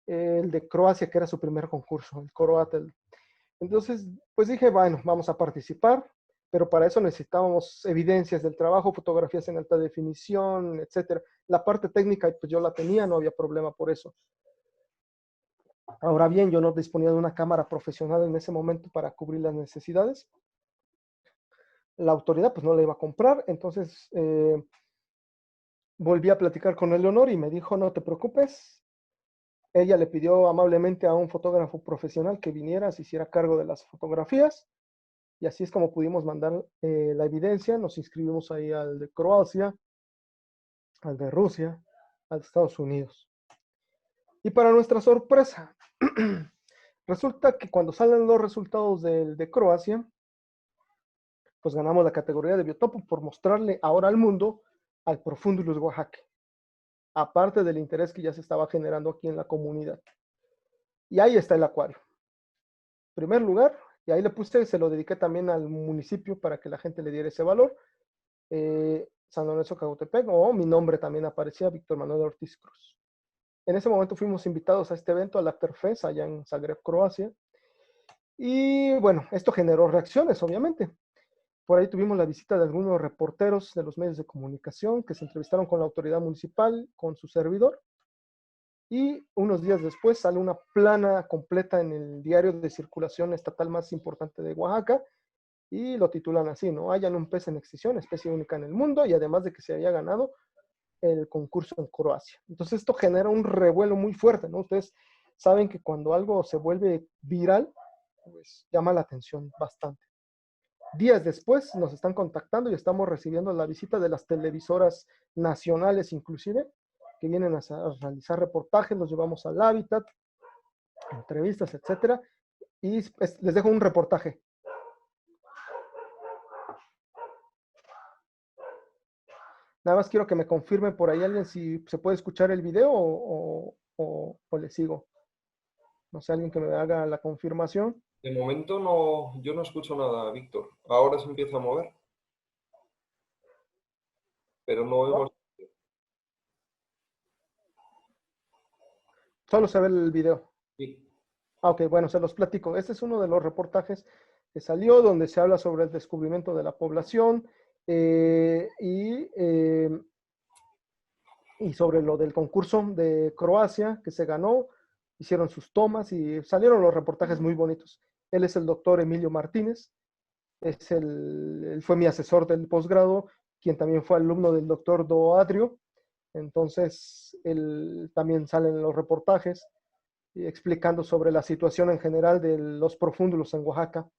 el de Croacia, que era su primer concurso, el Croatel. Entonces, pues dije, bueno, vamos a participar, pero para eso necesitábamos evidencias del trabajo, fotografías en alta definición, etcétera. La parte técnica, pues yo la tenía, no había problema por eso. Ahora bien, yo no disponía de una cámara profesional en ese momento para cubrir las necesidades. La autoridad, pues no la iba a comprar, entonces volví a platicar con Eleonor y me dijo, no te preocupes. Ella le pidió amablemente a un fotógrafo profesional que viniera, se hiciera cargo de las fotografías. Y así es como pudimos mandar la evidencia. Nos inscribimos ahí al de Croacia, al de Rusia, al de Estados Unidos. Y para nuestra sorpresa, resulta que cuando salen los resultados del de Croacia, pues ganamos la categoría de biotopo por mostrarle ahora al mundo al Profundulus oaxaca, aparte del interés que ya se estaba generando aquí en la comunidad. Y ahí está el acuario. Primer lugar, y ahí le puse, se lo dediqué también al municipio para que la gente le diera ese valor. San Lorenzo Cautepec, o mi nombre también aparecía, Víctor Manuel Ortiz Cruz. En ese momento fuimos invitados a este evento, al Afterfest, allá en Zagreb, Croacia. Y bueno, esto generó reacciones, obviamente. Por ahí tuvimos la visita de algunos reporteros de los medios de comunicación que se entrevistaron con la autoridad municipal, con su servidor. Y unos días después sale una plana completa en el diario de circulación estatal más importante de Oaxaca y lo titulan así, ¿no? Hayan un pez en extinción, especie única en el mundo, y además de que se había ganado el concurso en Croacia. Entonces esto genera un revuelo muy fuerte, ¿no? Ustedes saben que cuando algo se vuelve viral, pues llama la atención bastante. Días después nos están contactando y estamos recibiendo la visita de las televisoras nacionales inclusive, que vienen a realizar reportajes, los llevamos al hábitat, entrevistas, etcétera, y les dejo un reportaje. Nada más quiero que me confirme por ahí alguien si se puede escuchar el video o le sigo. No sé, alguien que me haga la confirmación. De momento no, yo no escucho nada, Víctor. Ahora se empieza a mover, pero no ¿No? hemos... Solo se ve el video. Sí. Ah, ok, bueno, se los platico. Este es uno de los reportajes que salió donde se habla sobre el descubrimiento de la población y sobre lo del concurso de Croacia que se ganó. Hicieron sus tomas y salieron los reportajes muy bonitos. Él es el doctor Emilio Martínez, él fue mi asesor del posgrado, quien también fue alumno del doctor Do Adrio. Entonces, él también sale en los reportajes explicando sobre la situación en general de los profúndulos en Oaxaca.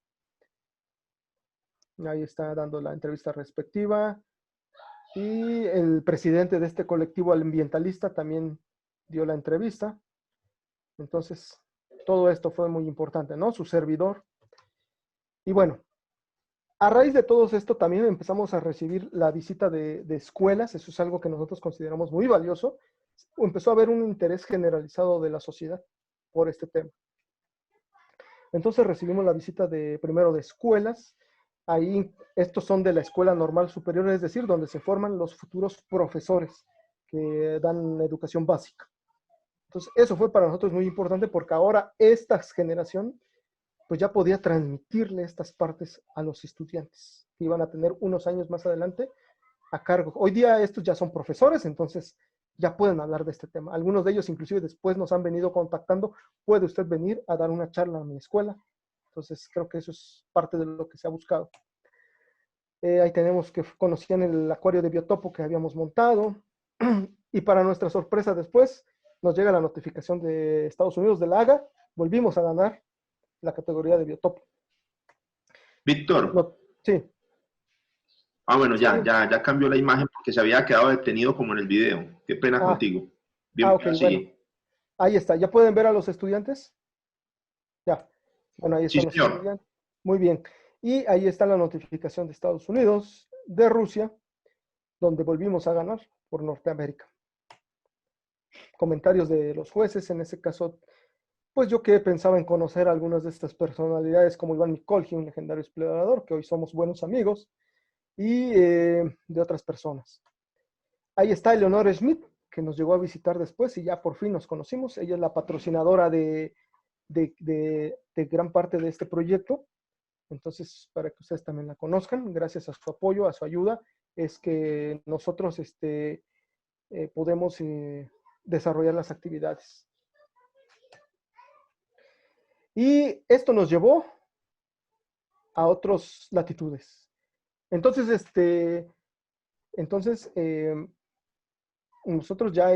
Ahí está dando la entrevista respectiva. Y el presidente de este colectivo ambientalista también dio la entrevista. Entonces, todo esto fue muy importante, ¿no? Su servidor. Y bueno, a raíz de todo esto también empezamos a recibir la visita de escuelas. Eso es algo que nosotros consideramos muy valioso. Empezó a haber un interés generalizado de la sociedad por este tema. Entonces recibimos la visita primero de escuelas. Ahí, estos son de la Escuela Normal Superior, es decir, donde se forman los futuros profesores que dan educación básica. Entonces, eso fue para nosotros muy importante porque ahora esta generación pues ya podía transmitirle estas partes a los estudiantes que iban a tener unos años más adelante a cargo. Hoy día estos ya son profesores, entonces ya pueden hablar de este tema. Algunos de ellos inclusive después nos han venido contactando, ¿puede usted venir a dar una charla a mi escuela? Entonces creo que eso es parte de lo que se ha buscado. Ahí tenemos que conocían el acuario de biotopo que habíamos montado. Y para nuestra sorpresa después nos llega la notificación de Estados Unidos de la AGA. Volvimos a ganar la categoría de biotopo. Víctor. No, sí. Bueno, Sí. ya cambió la imagen porque se había quedado detenido como en el video. Qué pena contigo. Bien, Ok, sí. bueno. Ahí está. ¿Ya pueden ver a los estudiantes? Ya. Bueno, ahí Sí, están los señor. estudiantes. Muy bien. Y ahí está la notificación de Estados Unidos, de Rusia, donde volvimos a ganar por Norteamérica. Comentarios de los jueces, en ese caso, pues yo que pensaba en conocer a algunas de estas personalidades como Iván Mikolji, un legendario explorador, que hoy somos buenos amigos, y de otras personas. Ahí está Eleonora Schmidt, que nos llegó a visitar después y ya por fin nos conocimos. Ella es la patrocinadora de gran parte de este proyecto. Entonces, para que ustedes también la conozcan, gracias a su apoyo, a su ayuda, es que nosotros podemos desarrollar las actividades. Y esto nos llevó a otras latitudes. Entonces, nosotros ya,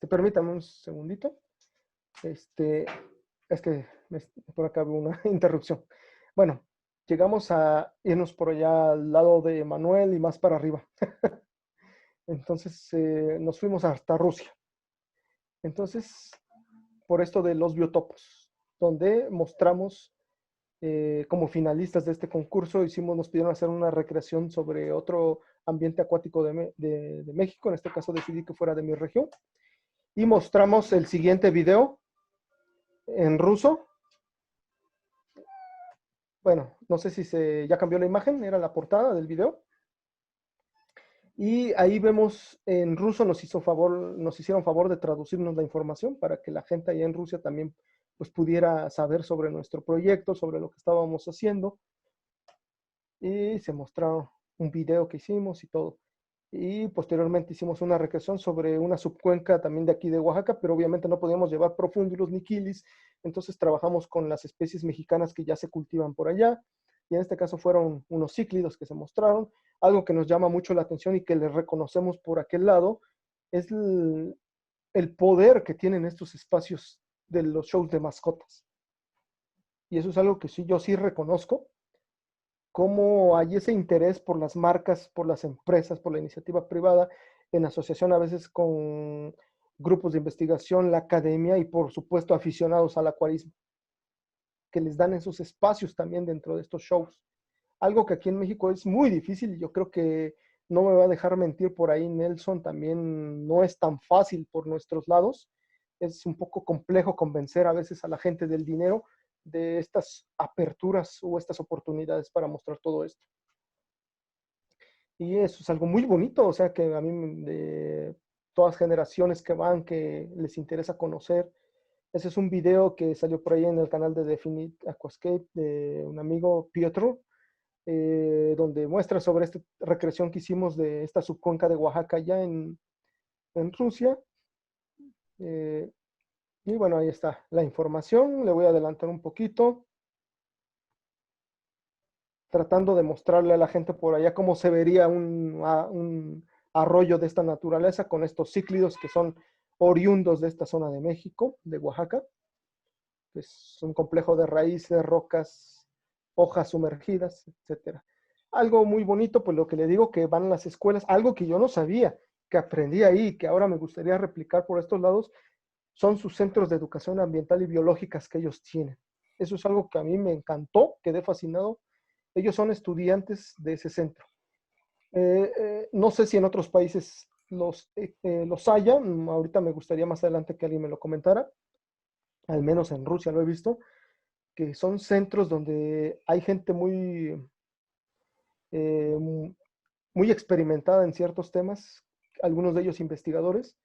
permítame un segundito. Es que por acá hubo una interrupción. Bueno, llegamos a irnos por allá al lado de Manuel y más para arriba. Entonces nos fuimos hasta Rusia. Entonces, por esto de los biotopos, donde mostramos como finalistas de este concurso, nos pidieron hacer una recreación sobre otro ambiente acuático de México. En este caso decidí que fuera de mi región. Y mostramos el siguiente video en ruso. Bueno, no sé si ya cambió la imagen, era la portada del video. Y ahí vemos en ruso, nos hicieron favor de traducirnos la información para que la gente allá en Rusia también pues, pudiera saber sobre nuestro proyecto, sobre lo que estábamos haciendo. Y se mostró un video que hicimos y todo. Y posteriormente hicimos una recreación sobre una subcuenca también de aquí de Oaxaca, pero obviamente no podíamos llevar profúndulos ni quilis, entonces trabajamos con las especies mexicanas que ya se cultivan por allá, y en este caso fueron unos cíclidos que se mostraron. Algo que nos llama mucho la atención y que les reconocemos por aquel lado es el poder que tienen estos espacios de los shows de mascotas. Y eso es algo que sí, yo sí reconozco, cómo hay ese interés por las marcas, por las empresas, por la iniciativa privada, en asociación a veces con grupos de investigación, la academia y por supuesto aficionados al acuarismo, que les dan esos espacios también dentro de estos shows. Algo que aquí en México es muy difícil y yo creo que no me va a dejar mentir por ahí Nelson, también no es tan fácil por nuestros lados. Es un poco complejo convencer a veces a la gente del dinero de estas aperturas o estas oportunidades para mostrar todo esto. Y eso es algo muy bonito, o sea que a mí de todas generaciones que van, que les interesa conocer. Ese es un video que salió por ahí en el canal de Definite Aquascape de un amigo Pietro, donde muestra sobre esta recreación que hicimos de esta subcuenca de Oaxaca ya en Rusia. Y bueno, ahí está la información. Le voy a adelantar un poquito, tratando de mostrarle a la gente por allá cómo se vería un arroyo de esta naturaleza con estos cíclidos que son oriundos de esta zona de México, de Oaxaca. Es un complejo de raíces, rocas, hojas sumergidas, etcétera. Algo muy bonito, pues lo que le digo, que van a las escuelas, algo que yo no sabía, que aprendí ahí, que ahora me gustaría replicar por estos lados, son sus centros de educación ambiental y biológicas que ellos tienen. Eso es algo que a mí me encantó, quedé fascinado. Ellos son estudiantes de ese centro. No sé si en otros países los haya, ahorita me gustaría más adelante que alguien me lo comentara, al menos en Rusia lo he visto, que son centros donde hay gente eh, muy experimentada en ciertos temas, algunos de ellos investigadores,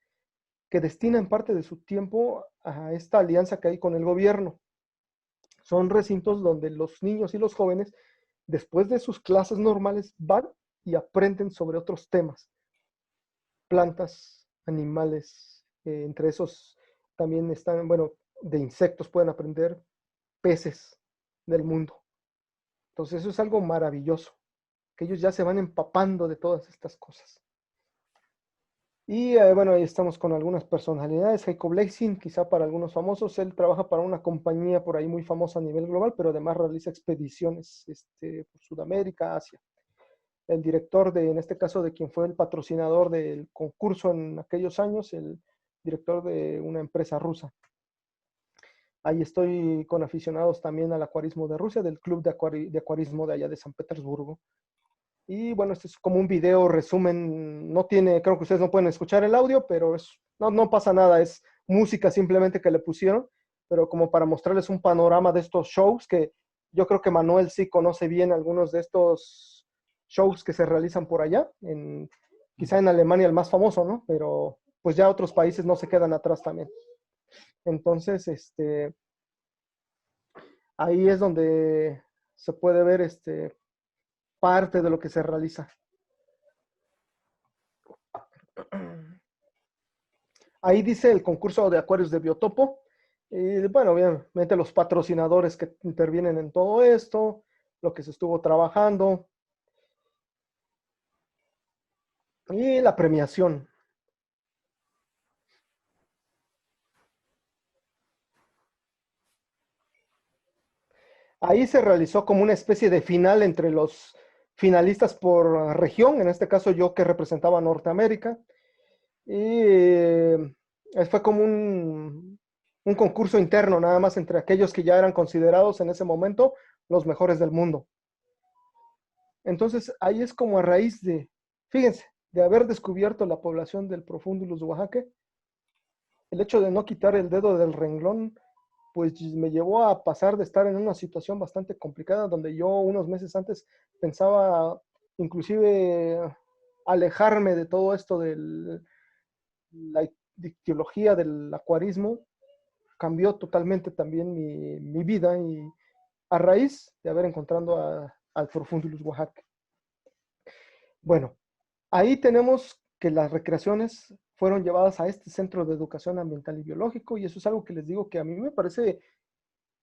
que destinan parte de su tiempo a esta alianza que hay con el gobierno. Son recintos donde los niños y los jóvenes, después de sus clases normales, van y aprenden sobre otros temas, plantas, animales, entre esos también están, bueno, de insectos pueden aprender, peces del mundo. Entonces eso es algo maravilloso, que ellos ya se van empapando de todas estas cosas. Y bueno, ahí estamos con algunas personalidades. Jacob Lexin, quizá para algunos famosos, él trabaja para una compañía por ahí muy famosa a nivel global, pero además realiza expediciones por Sudamérica, Asia. El director en este caso, de quien fue el patrocinador del concurso en aquellos años, el director de una empresa rusa. Ahí estoy con aficionados también al acuarismo de Rusia, del club de acuarismo de allá de San Petersburgo. Y bueno, este es como un video resumen, no tiene, creo que ustedes no pueden escuchar el audio, pero no pasa nada, es música simplemente que le pusieron, pero como para mostrarles un panorama de estos shows, que yo creo que Manuel sí conoce bien algunos de estos shows que se realizan por allá, quizá en Alemania el más famoso, ¿no? Pero pues ya otros países no se quedan atrás también. Entonces, ahí es donde se puede ver parte de lo que se realiza. Ahí dice el concurso de acuarios de biotopo. Y bueno, obviamente los patrocinadores que intervienen en todo esto, lo que se estuvo trabajando y la premiación. Ahí se realizó como una especie de final entre los finalistas por región, en este caso yo que representaba a Norteamérica, y fue como un concurso interno nada más entre aquellos que ya eran considerados en ese momento los mejores del mundo. Entonces ahí es como a raíz de, fíjense, de haber descubierto la población del Profundulus oaxaque, el hecho de no quitar el dedo del renglón, pues me llevó a pasar de estar en una situación bastante complicada, donde yo unos meses antes pensaba inclusive alejarme de todo esto de la ictiología del acuarismo. Cambió totalmente también mi vida y a raíz de haber encontrado al Profundulus oaxaque. Bueno, ahí tenemos que las recreaciones fueron llevadas a este centro de educación ambiental y biológico, y eso es algo que les digo que a mí me parece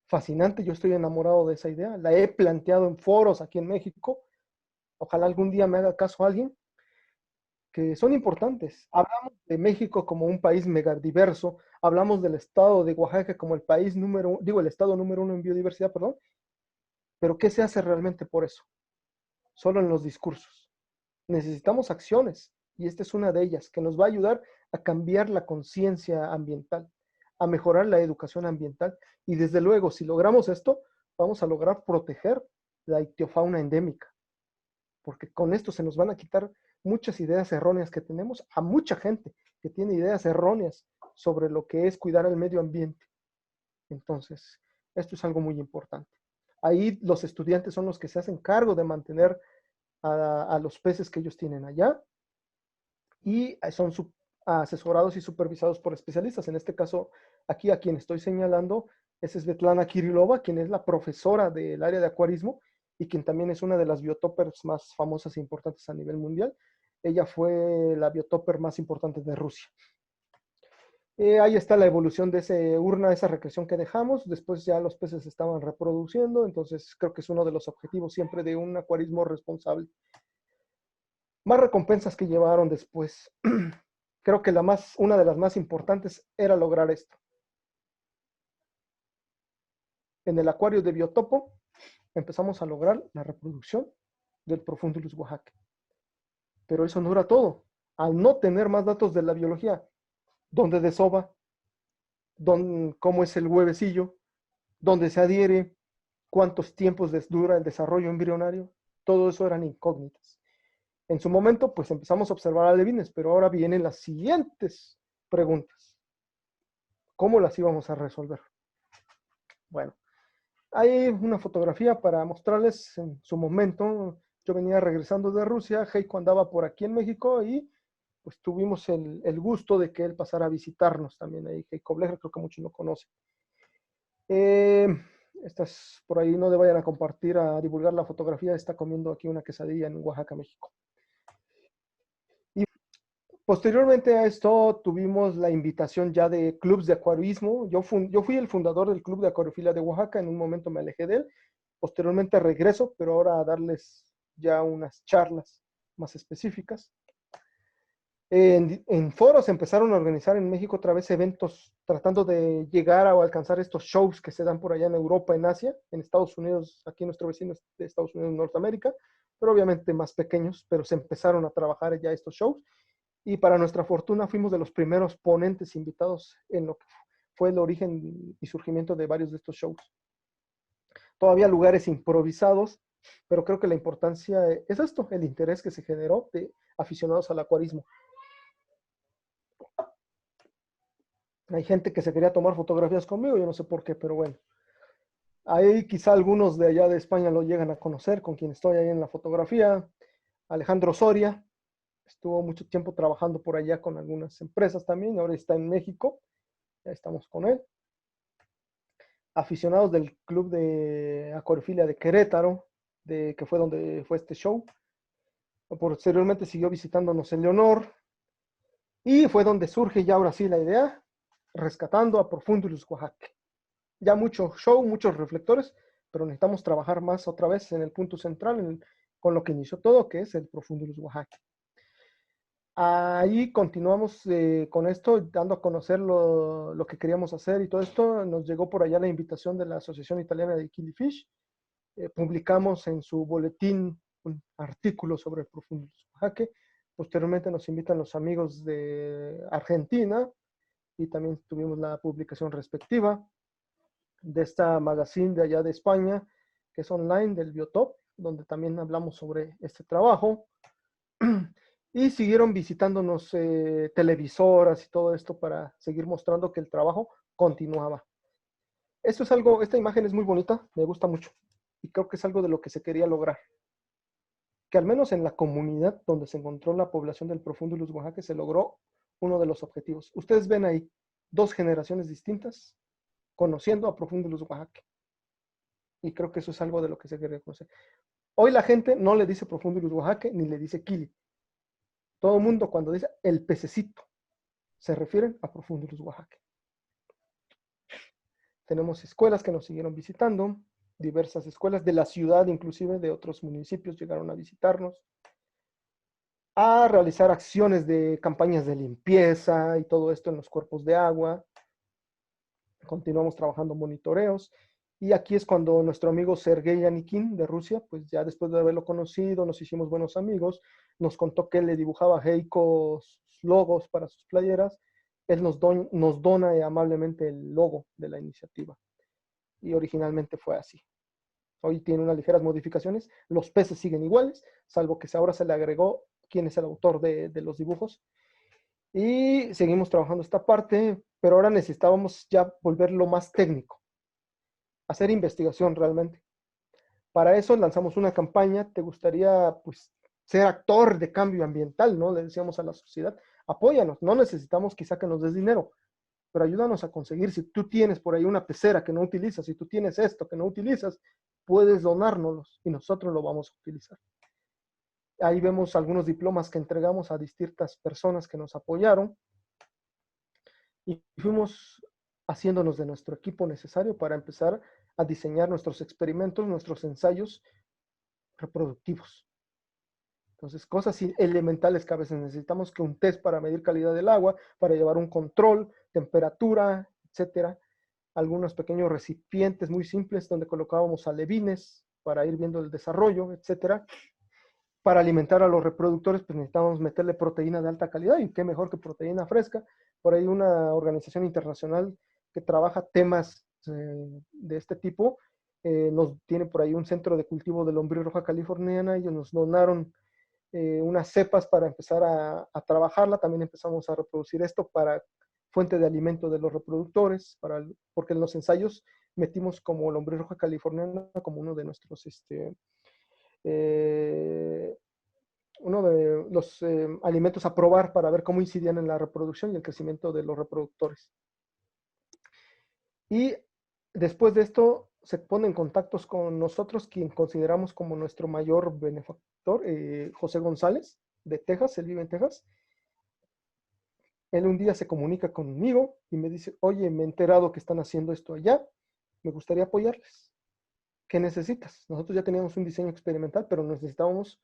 fascinante. Yo estoy enamorado de esa idea, la he planteado en foros aquí en México, ojalá algún día me haga caso alguien, que son importantes. Hablamos de México como un país megadiverso, hablamos del estado de Oaxaca como el país número, digo, el estado número 1 en biodiversidad, perdón, pero ¿qué se hace realmente por eso? Solo en los discursos. Necesitamos acciones, y esta es una de ellas, que nos va a ayudar a cambiar la conciencia ambiental, a mejorar la educación ambiental, y desde luego, si logramos esto, vamos a lograr proteger la ictiofauna endémica, porque con esto se nos van a quitar muchas ideas erróneas que tenemos, a mucha gente que tiene ideas erróneas sobre lo que es cuidar el medio ambiente. Entonces, esto es algo muy importante. Ahí los estudiantes son los que se hacen cargo de mantener a los peces que ellos tienen allá, y son asesorados y supervisados por especialistas. En este caso, aquí a quien estoy señalando es Svetlana Kirilova, quien es la profesora del área de acuarismo y quien también es una de las biotoppers más famosas e importantes a nivel mundial. Ella fue la biotopper más importante de Rusia. Ahí está la evolución de ese urna, esa recreación que dejamos. Después ya los peces se estaban reproduciendo, entonces creo que es uno de los objetivos siempre de un acuarismo responsable. Más recompensas que llevaron después. Creo que una de las más importantes era lograr esto. En el acuario de biotopo empezamos a lograr la reproducción del Profundulus oaxaque. Pero eso no era todo. Al no tener más datos de la biología, dónde desova, cómo es el huevecillo, dónde se adhiere, cuántos tiempos dura el desarrollo embrionario, todo eso eran incógnitas. En su momento, pues empezamos a observar alevines, pero ahora vienen las siguientes preguntas. ¿Cómo las íbamos a resolver? Bueno, hay una fotografía para mostrarles en su momento. Yo venía regresando de Rusia, Heiko andaba por aquí en México y pues tuvimos el gusto de que él pasara a visitarnos también ahí. Heiko Blecher, creo que muchos lo conocen. Estas por ahí no le vayan a compartir, a divulgar la fotografía. Está comiendo aquí una quesadilla en Oaxaca, México. Y posteriormente a esto tuvimos la invitación ya de clubes de acuarismo. Yo fui el fundador del Club de Acuariofilia de Oaxaca, en un momento me alejé de él. Posteriormente regreso, pero ahora a darles ya unas charlas más específicas. En foros empezaron a organizar en México otra vez eventos tratando de llegar o alcanzar estos shows que se dan por allá en Europa, en Asia, en Estados Unidos, aquí nuestro vecino es de Estados Unidos, Norteamérica, pero obviamente más pequeños, pero se empezaron a trabajar ya estos shows, y para nuestra fortuna fuimos de los primeros ponentes invitados en lo que fue el origen y surgimiento de varios de estos shows. Todavía lugares improvisados, pero creo que la importancia es esto, el interés que se generó de aficionados al acuarismo. Hay gente que se quería tomar fotografías conmigo, yo no sé por qué, pero bueno. Ahí quizá algunos de allá de España lo llegan a conocer, con quien estoy ahí en la fotografía. Alejandro Soria, estuvo mucho tiempo trabajando por allá con algunas empresas también, ahora está en México, ya estamos con él. Aficionados del Club de Acuariofilia de Querétaro, que fue donde fue este show. Posteriormente siguió visitándonos en Leonor, y fue donde surge ya ahora sí la idea, rescatando a Profundulus oaxaque. Ya mucho show, muchos reflectores, pero necesitamos trabajar más otra vez en el punto central, con lo que inició todo, que es el Profundulus oaxaque. Ahí continuamos con esto, dando a conocer lo que queríamos hacer y todo esto. Nos llegó por allá la invitación de la Asociación Italiana de Killifish, publicamos en su boletín un artículo sobre el Profundo Luz Oaxaca. Posteriormente nos invitan los amigos de Argentina y también tuvimos la publicación respectiva de esta magazine de allá de España, que es online, del Biotop, donde también hablamos sobre este trabajo. Y siguieron visitándonos televisoras y todo esto para seguir mostrando que el trabajo continuaba. Esto es algo, esta imagen es muy bonita, me gusta mucho. Y creo que es algo de lo que se quería lograr. Que al menos en la comunidad donde se encontró la población del Profundo Luz Oaxaca se logró uno de los objetivos. Ustedes ven ahí 2 generaciones distintas conociendo a Profundo Luz Oaxaca. Y creo que eso es algo de lo que se quiere conocer. Hoy la gente no le dice Profundo Luz Oaxaca ni le dice Kili. Todo el mundo cuando dice el pececito se refieren a Profundo Luz Oaxaca. Tenemos escuelas que nos siguieron visitando, diversas escuelas de la ciudad, inclusive de otros municipios llegaron a visitarnos, a realizar acciones de campañas de limpieza y todo esto en los cuerpos de agua. Continuamos trabajando monitoreos. Y aquí es cuando nuestro amigo Sergei Anikin de Rusia, pues ya después de haberlo conocido, nos hicimos buenos amigos, nos contó que él le dibujaba a Heiko logos para sus playeras. Él nos dona amablemente el logo de la iniciativa. Y originalmente fue así. Hoy tiene unas ligeras modificaciones. Los peces siguen iguales, salvo que ahora se le agregó quién es el autor de los dibujos. Y seguimos trabajando esta parte, pero ahora necesitábamos ya volverlo más técnico. Hacer investigación realmente. Para eso lanzamos una campaña. ¿Te gustaría pues ser actor de cambio ambiental? ¿No? Le decíamos a la sociedad, apóyanos, no necesitamos quizá que nos des dinero, pero ayúdanos a conseguir. Si tú tienes por ahí una pecera que no utilizas, si tú tienes esto que no utilizas, puedes donárnoslos y nosotros lo vamos a utilizar. Ahí vemos algunos diplomas que entregamos a distintas personas que nos apoyaron y fuimos haciéndonos de nuestro equipo necesario para empezar a diseñar nuestros experimentos, nuestros ensayos reproductivos. Entonces, cosas elementales que a veces necesitamos, que un test para medir calidad del agua, para llevar un control, temperatura, etcétera. Algunos pequeños recipientes muy simples donde colocábamos alevines para ir viendo el desarrollo, etcétera. Para alimentar a los reproductores, pues necesitábamos meterle proteína de alta calidad, y qué mejor que proteína fresca. Por ahí una organización internacional que trabaja temas de este tipo, nos tiene por ahí un centro de cultivo de lombriz roja californiana. Ellos nos donaron unas cepas para empezar a trabajarla. También empezamos a reproducir esto para fuente de alimento de los reproductores, porque en los ensayos metimos como lombriz roja californiana como uno de nuestros uno de los alimentos a probar para ver cómo incidían en la reproducción y el crecimiento de los reproductores. Y después de esto se pone en contactos con nosotros quien consideramos como nuestro mayor benefactor, José González, de Texas. Él vive en Texas. Él un día se comunica conmigo y me dice, oye, me he enterado que están haciendo esto allá, me gustaría apoyarles. ¿Qué necesitas? Nosotros ya teníamos un diseño experimental, pero necesitábamos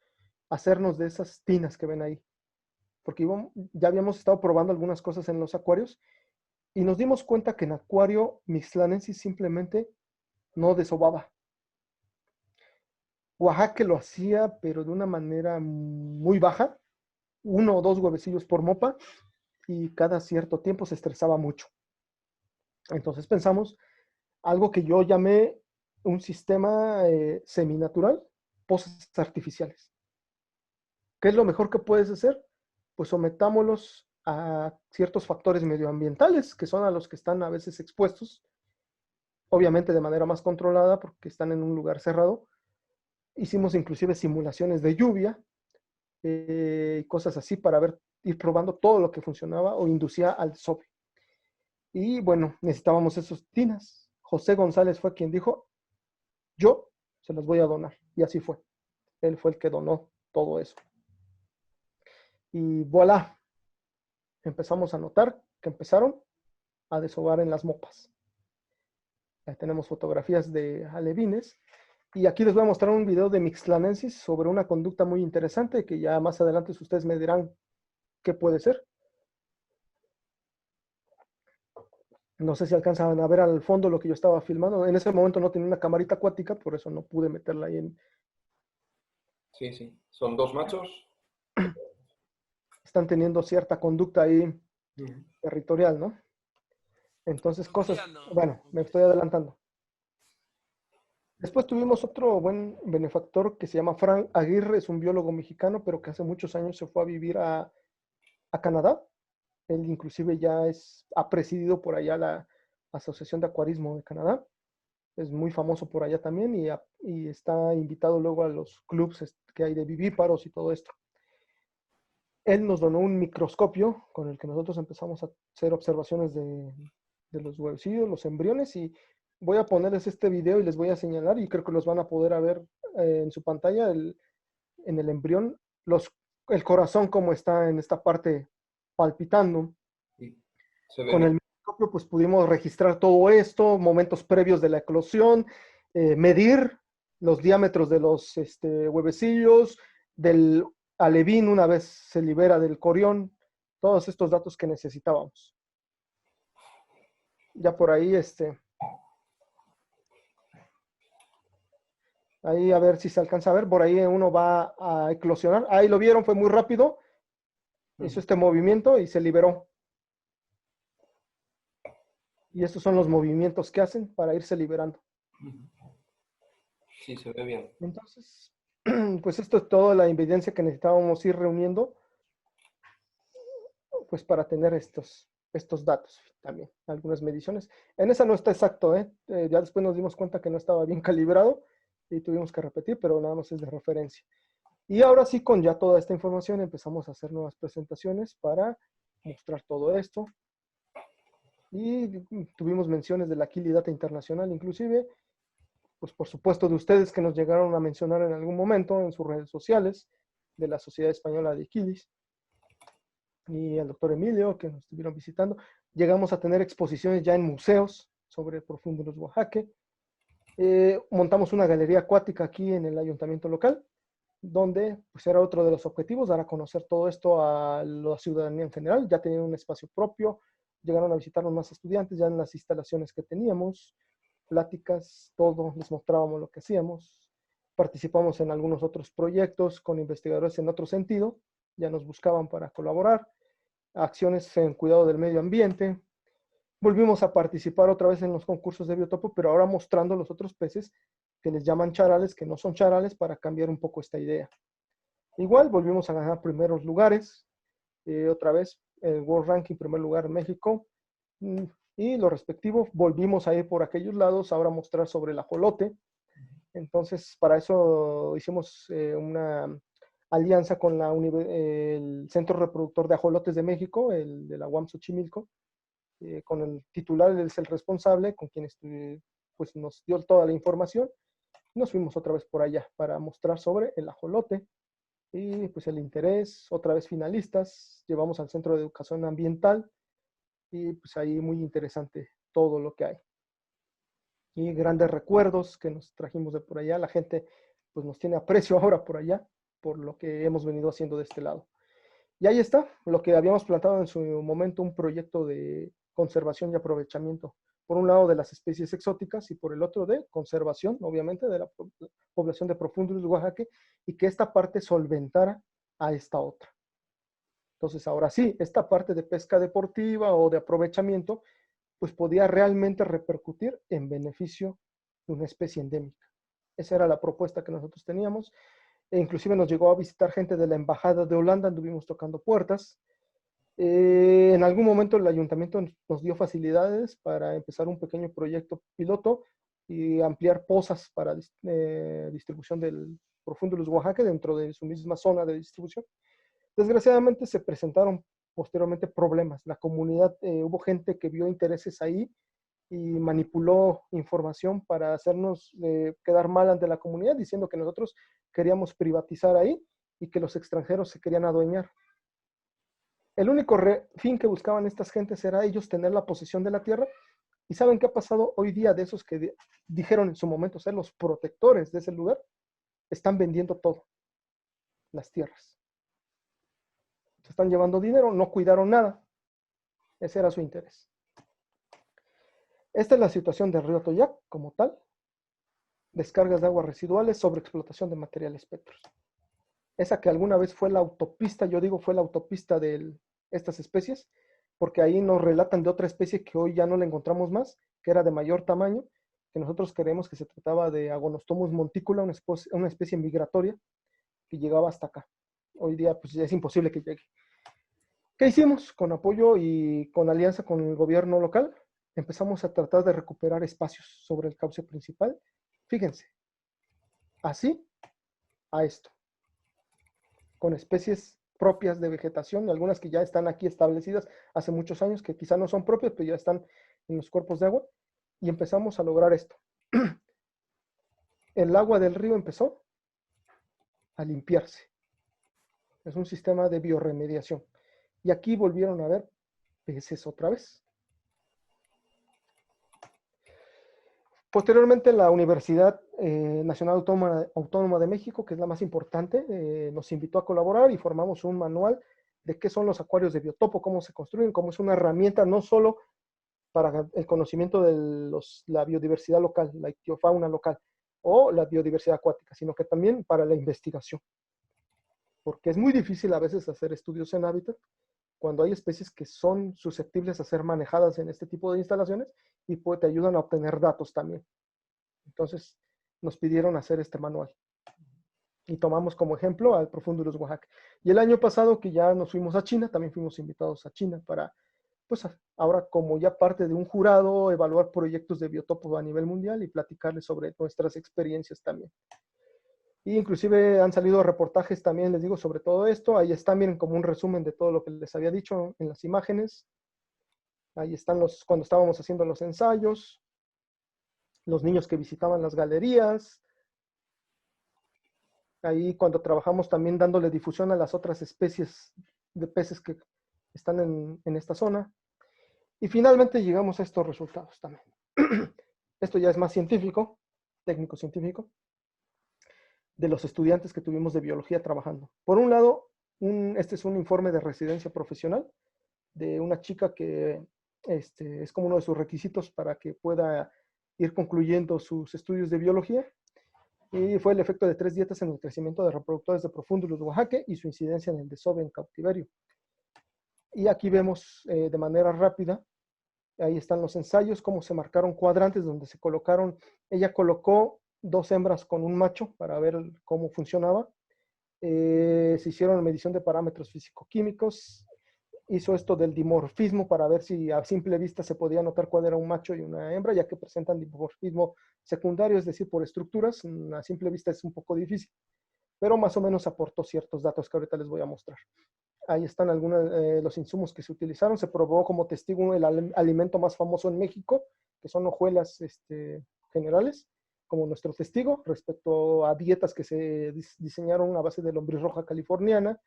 hacernos de esas tinas que ven ahí, porque ya habíamos estado probando algunas cosas en los acuarios y nos dimos cuenta que en acuario Mixlanensis simplemente no desovaba. Oaxaca lo hacía, pero de una manera muy baja, 1 o 2 huevecillos por mopa, y cada cierto tiempo se estresaba mucho. Entonces pensamos algo que yo llamé un sistema seminatural, pozas artificiales. ¿Qué es lo mejor que puedes hacer? Pues sometámoslos a ciertos factores medioambientales, que son a los que están a veces expuestos, obviamente de manera más controlada porque están en un lugar cerrado. Hicimos inclusive simulaciones de lluvia y cosas así para ir probando todo lo que funcionaba o inducía al desove. Y bueno, necesitábamos esos tinas. José González fue quien dijo, yo se los voy a donar. Y así fue. Él fue el que donó todo eso. Y voilà, empezamos a notar que empezaron a desovar en las mopas. Ya tenemos fotografías de alevines. Y aquí les voy a mostrar un video de Mixlanensis sobre una conducta muy interesante que ya más adelante ustedes me dirán qué puede ser. No sé si alcanzaban a ver al fondo lo que yo estaba filmando. En ese momento no tenía una camarita acuática, por eso no pude meterla ahí en... Sí, sí. Son dos machos. Están teniendo cierta conducta ahí Ujú. territorial, ¿no? Entonces, cosas... Bueno, me estoy adelantando. Después tuvimos otro buen benefactor que se llama Frank Aguirre, es un biólogo mexicano, pero que hace muchos años se fue a vivir a Canadá. Él inclusive ya ha presidido por allá la Asociación de Acuarismo de Canadá. Es muy famoso por allá también y está invitado luego a los clubs que hay de vivíparos y todo esto. Él nos donó un microscopio con el que nosotros empezamos a hacer observaciones de los huevecillos, los embriones, y voy a ponerles este video y les voy a señalar y creo que los van a poder ver en su pantalla en el embrión, el corazón como está en esta parte palpitando. Y se ve Con bien. el microscopio pues pudimos registrar todo esto, momentos previos de la eclosión, medir los diámetros de los huevecillos, del alevín una vez se libera del corión, todos estos datos que necesitábamos. Ya por ahí, ahí a ver si se alcanza a ver, por ahí uno va a eclosionar. Ahí lo vieron, fue muy rápido, hizo este movimiento y se liberó. Y estos son los movimientos que hacen para irse liberando. Sí, se ve bien. Entonces, pues esto es toda la evidencia que necesitábamos ir reuniendo, pues para tener estos datos también, algunas mediciones. En esa no está exacto, ¿eh? Ya después nos dimos cuenta que no estaba bien calibrado y tuvimos que repetir, pero nada más es de referencia. Y ahora sí, con ya toda esta información, empezamos a hacer nuevas presentaciones para mostrar todo esto. Y tuvimos menciones de la Kili Data Internacional, inclusive, pues por supuesto de ustedes que nos llegaron a mencionar en algún momento en sus redes sociales, de la Sociedad Española de Iquilis, y el doctor Emilio, que nos estuvieron visitando. Llegamos a tener exposiciones ya en museos sobre Profundus Oaxaca. Montamos una galería acuática aquí en el ayuntamiento local, donde pues era otro de los objetivos, dar a conocer todo esto a la ciudadanía en general. Ya tenían un espacio propio, llegaron a visitarnos más estudiantes ya en las instalaciones que teníamos, pláticas, todo, les mostrábamos lo que hacíamos. Participamos en algunos otros proyectos con investigadores en otro sentido, ya nos buscaban para colaborar, acciones en cuidado del medio ambiente. Volvimos a participar otra vez en los concursos de biotopo, pero ahora mostrando los otros peces que les llaman charales, que no son charales, para cambiar un poco esta idea. Igual volvimos a ganar primeros lugares, otra vez el World Ranking primer lugar en México, y lo respectivo, volvimos a ir por aquellos lados, ahora mostrar sobre el ajolote. Entonces, para eso hicimos una alianza con el Centro Reproductor de Ajolotes de México, el de la UAM Xochimilco, con el titular, él es el responsable, con quien pues nos dio toda la información. Nos fuimos otra vez por allá para mostrar sobre el ajolote y pues el interés, otra vez finalistas, llevamos al Centro de Educación Ambiental y pues ahí muy interesante todo lo que hay. Y grandes recuerdos que nos trajimos de por allá, la gente pues nos tiene aprecio ahora por allá, por lo que hemos venido haciendo de este lado. Y ahí está, lo que habíamos plantado en su momento, un proyecto de conservación y aprovechamiento, por un lado de las especies exóticas y por el otro de conservación, obviamente, de la población de Profundus Oaxaca, y que esta parte solventara a esta otra. Entonces, ahora sí, esta parte de pesca deportiva o de aprovechamiento, pues podía realmente repercutir en beneficio de una especie endémica. Esa era la propuesta que nosotros teníamos. E inclusive nos llegó a visitar gente de la Embajada de Holanda, anduvimos tocando puertas. En algún momento el ayuntamiento nos dio facilidades para empezar un pequeño proyecto piloto y ampliar pozas para distribución del Profundus Oaxaca dentro de su misma zona de distribución. Desgraciadamente se presentaron posteriormente problemas. La comunidad, hubo gente que vio intereses ahí y manipuló información para hacernos quedar mal ante la comunidad, diciendo que nosotros queríamos privatizar ahí y que los extranjeros se querían adueñar. El único fin que buscaban estas gentes era ellos tener la posesión de la tierra. ¿Y saben qué ha pasado hoy día de esos que dijeron en su momento ser los protectores de ese lugar? Están vendiendo todo, las tierras. Se están llevando dinero, no cuidaron nada. Ese era su interés. Esta es la situación del río Toyac como tal. Descargas de aguas residuales, sobreexplotación de materiales petros. Esa que alguna vez fue la autopista, yo digo fue la autopista de estas especies, porque ahí nos relatan de otra especie que hoy ya no la encontramos más, que era de mayor tamaño, que nosotros creemos que se trataba de Agonostomus monticula, una especie migratoria que llegaba hasta acá. Hoy día pues ya es imposible que llegue. ¿Qué hicimos? Con apoyo y con alianza con el gobierno local, empezamos a tratar de recuperar espacios sobre el cauce principal. Fíjense, así a esto, con especies propias de vegetación, algunas que ya están aquí establecidas hace muchos años, que quizá no son propias, pero ya están en los cuerpos de agua, y empezamos a lograr esto. El agua del río empezó a limpiarse. Es un sistema de bioremediación. Y aquí volvieron a ver peces otra vez. Posteriormente, la Universidad Nacional Autónoma de México, que es la más importante, nos invitó a colaborar y formamos un manual de qué son los acuarios de biotopo, cómo se construyen, cómo es una herramienta no solo para el conocimiento de la biodiversidad local, la ictiofauna local o la biodiversidad acuática, sino que también para la investigación. Porque es muy difícil a veces hacer estudios en hábitat cuando hay especies que son susceptibles a ser manejadas en este tipo de instalaciones y te ayudan a obtener datos también. Entonces nos pidieron hacer este manual y tomamos como ejemplo al Profundulus Oaxaca. Y el año pasado que ya nos fuimos a China, también fuimos invitados a China para, pues ahora como ya parte de un jurado, evaluar proyectos de biotopos a nivel mundial y platicarles sobre nuestras experiencias también. Y inclusive han salido reportajes también, les digo, sobre todo esto. Ahí están, miren, como un resumen de todo lo que les había dicho en las imágenes. Ahí están cuando estábamos haciendo los ensayos, los niños que visitaban las galerías. Ahí cuando trabajamos también dándole difusión a las otras especies de peces que están en esta zona. Y finalmente llegamos a estos resultados también. Esto ya es más científico, técnico científico, de los estudiantes que tuvimos de biología trabajando. Por un lado, este es un informe de residencia profesional de una chica que es como uno de sus requisitos para que pueda ir concluyendo sus estudios de biología. Y fue el efecto de 3 dietas en el crecimiento de reproductores de Profundulus Oaxaca y su incidencia en el desove en cautiverio. Y aquí vemos de manera rápida, ahí están los ensayos, cómo se marcaron cuadrantes donde se colocaron, ella colocó 2 hembras con un macho para ver cómo funcionaba. Se hicieron medición de parámetros físico-químicos, hizo esto del dimorfismo para ver si a simple vista se podía notar cuál era un macho y una hembra, ya que presentan dimorfismo secundario, es decir, por estructuras. A simple vista es un poco difícil, pero más o menos aportó ciertos datos que ahorita les voy a mostrar. Ahí están algunos de los insumos que se utilizaron. Se probó como testigo el alimento más famoso en México, que son hojuelas generales, como nuestro testigo, respecto a dietas que se diseñaron a base de lombriz roja californiana,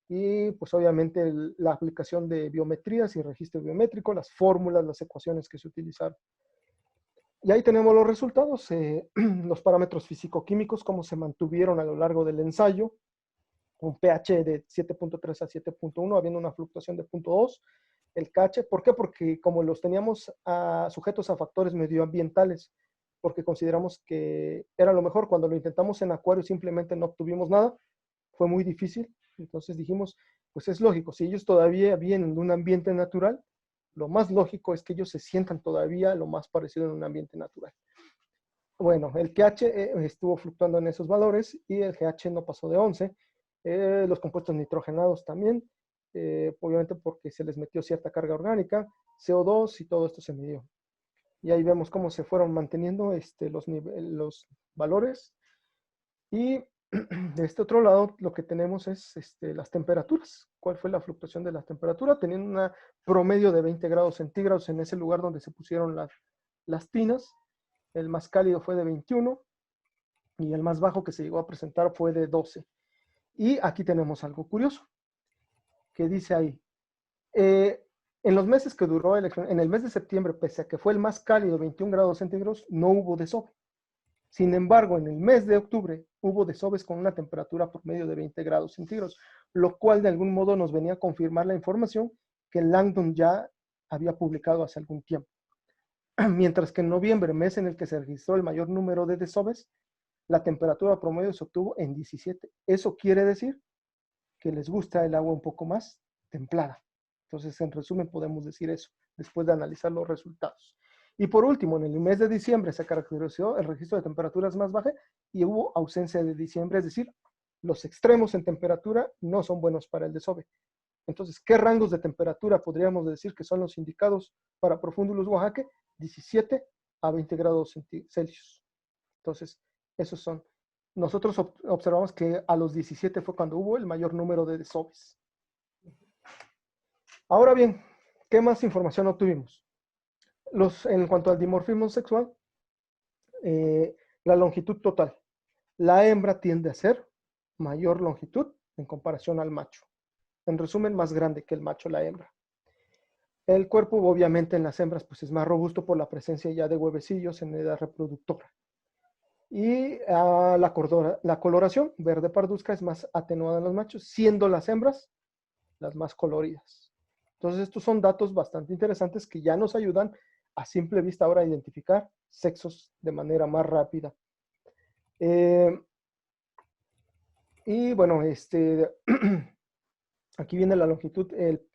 y pues obviamente la aplicación de biometrías y registro biométrico, las fórmulas, las ecuaciones que se utilizaron. Y ahí tenemos los resultados, los parámetros físico-químicos, cómo se mantuvieron a lo largo del ensayo, un pH de 7.3 a 7.1, habiendo una fluctuación de 0.2, el KH, ¿por qué? Porque como los teníamos sujetos a factores medioambientales, porque consideramos que era lo mejor. Cuando lo intentamos en acuario simplemente no obtuvimos nada, fue muy difícil. Entonces dijimos, pues es lógico, si ellos todavía vienen de un ambiente natural, lo más lógico es que ellos se sientan todavía lo más parecido en un ambiente natural. Bueno, el pH estuvo fluctuando en esos valores y el GH no pasó de 11. Los compuestos nitrogenados también, obviamente porque se les metió cierta carga orgánica, CO2 y todo esto se midió. Y ahí vemos cómo se fueron manteniendo los valores. Y de este otro lado lo que tenemos es las temperaturas. ¿Cuál fue la fluctuación de la temperatura? Teniendo una promedio de 20 grados centígrados en ese lugar donde se pusieron las tinas. El más cálido fue de 21 y el más bajo que se llegó a presentar fue de 12. Y aquí tenemos algo curioso, que dice ahí, en los meses que duró en el mes de septiembre, pese a que fue el más cálido, 21 grados centígrados, no hubo desove. Sin embargo, en el mes de octubre hubo desoves con una temperatura promedio de 20 grados centígrados, lo cual de algún modo nos venía a confirmar la información que Langdon ya había publicado hace algún tiempo. mientras que en noviembre, mes en el que se registró el mayor número de desoves, la temperatura promedio se obtuvo en 17. Eso quiere decir que les gusta el agua un poco más templada. Entonces, en resumen, podemos decir eso, después de analizar los resultados. Y por último, en el mes de diciembre se caracterizó el registro de temperaturas más bajas y hubo ausencia de diciembre, es decir, los extremos en temperatura no son buenos para el desove. Entonces, ¿qué rangos de temperatura podríamos decir que son los indicados para Profundulus oaxaca? 17 a 20 grados Celsius. Entonces, esos son. Nosotros observamos que a los 17 fue cuando hubo el mayor número de desoves. Ahora bien, ¿qué más información obtuvimos? En cuanto al dimorfismo sexual, la longitud total. La hembra tiende a ser mayor longitud en comparación al macho. En resumen, más grande que el macho, la hembra. El cuerpo, obviamente, en las hembras pues, es más robusto por la presencia ya de huevecillos en edad reproductora. Y la coloración verde parduzca es más atenuada en los machos, siendo las hembras las más coloridas. Entonces, estos son datos bastante interesantes que ya nos ayudan a simple vista ahora a identificar sexos de manera más rápida. Y bueno, aquí viene la longitud,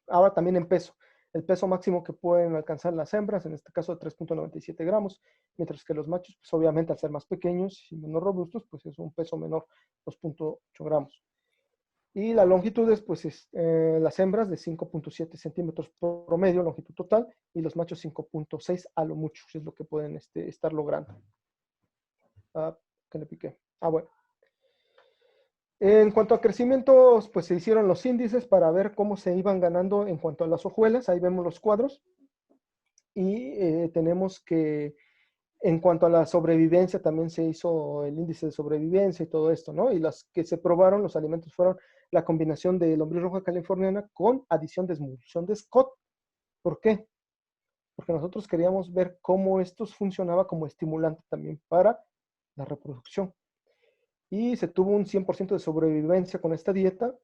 ahora también en peso. El peso máximo que pueden alcanzar las hembras, en este caso de 3.97 gramos, mientras que los machos, pues obviamente al ser más pequeños y menos robustos, pues es un peso menor, 2.8 gramos. Y la longitud es, pues, las hembras de 5.7 centímetros promedio, longitud total, y los machos 5.6 a lo mucho, es lo que pueden estar logrando. ¿Qué le piqué? Bueno. En cuanto a crecimientos, pues se hicieron los índices para ver cómo se iban ganando en cuanto a las hojuelas. Ahí vemos los cuadros. Y tenemos que, en cuanto a la sobrevivencia, también se hizo el índice de sobrevivencia y todo esto, ¿no? Y las que se probaron, los alimentos fueron la combinación de lombriz roja californiana con adición de emulsión de Scott. ¿Por qué? Porque nosotros queríamos ver cómo esto funcionaba como estimulante también para la reproducción. Y se tuvo un 100% de sobrevivencia con esta dieta,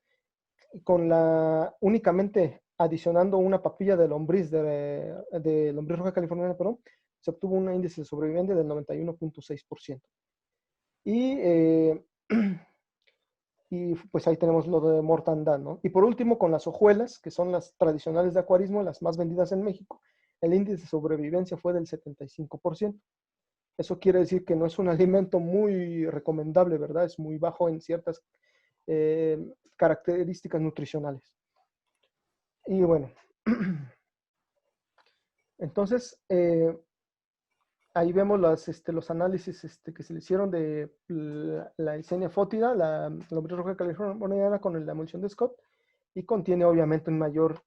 únicamente adicionando una papilla de lombriz, de lombriz roja californiana, perdón, se obtuvo un índice de sobrevivencia del 91.6%. Y pues ahí tenemos lo de mortandad, ¿no? Y por último, con las hojuelas, que son las tradicionales de acuarismo, las más vendidas en México, el índice de sobrevivencia fue del 75%. Eso quiere decir que no es un alimento muy recomendable, ¿verdad? Es muy bajo en ciertas características nutricionales. Y bueno, entonces ahí vemos los análisis que se le hicieron de la Eisenia fótida, la lombriz roja californiana con la emulsión de Scott, y contiene obviamente un mayor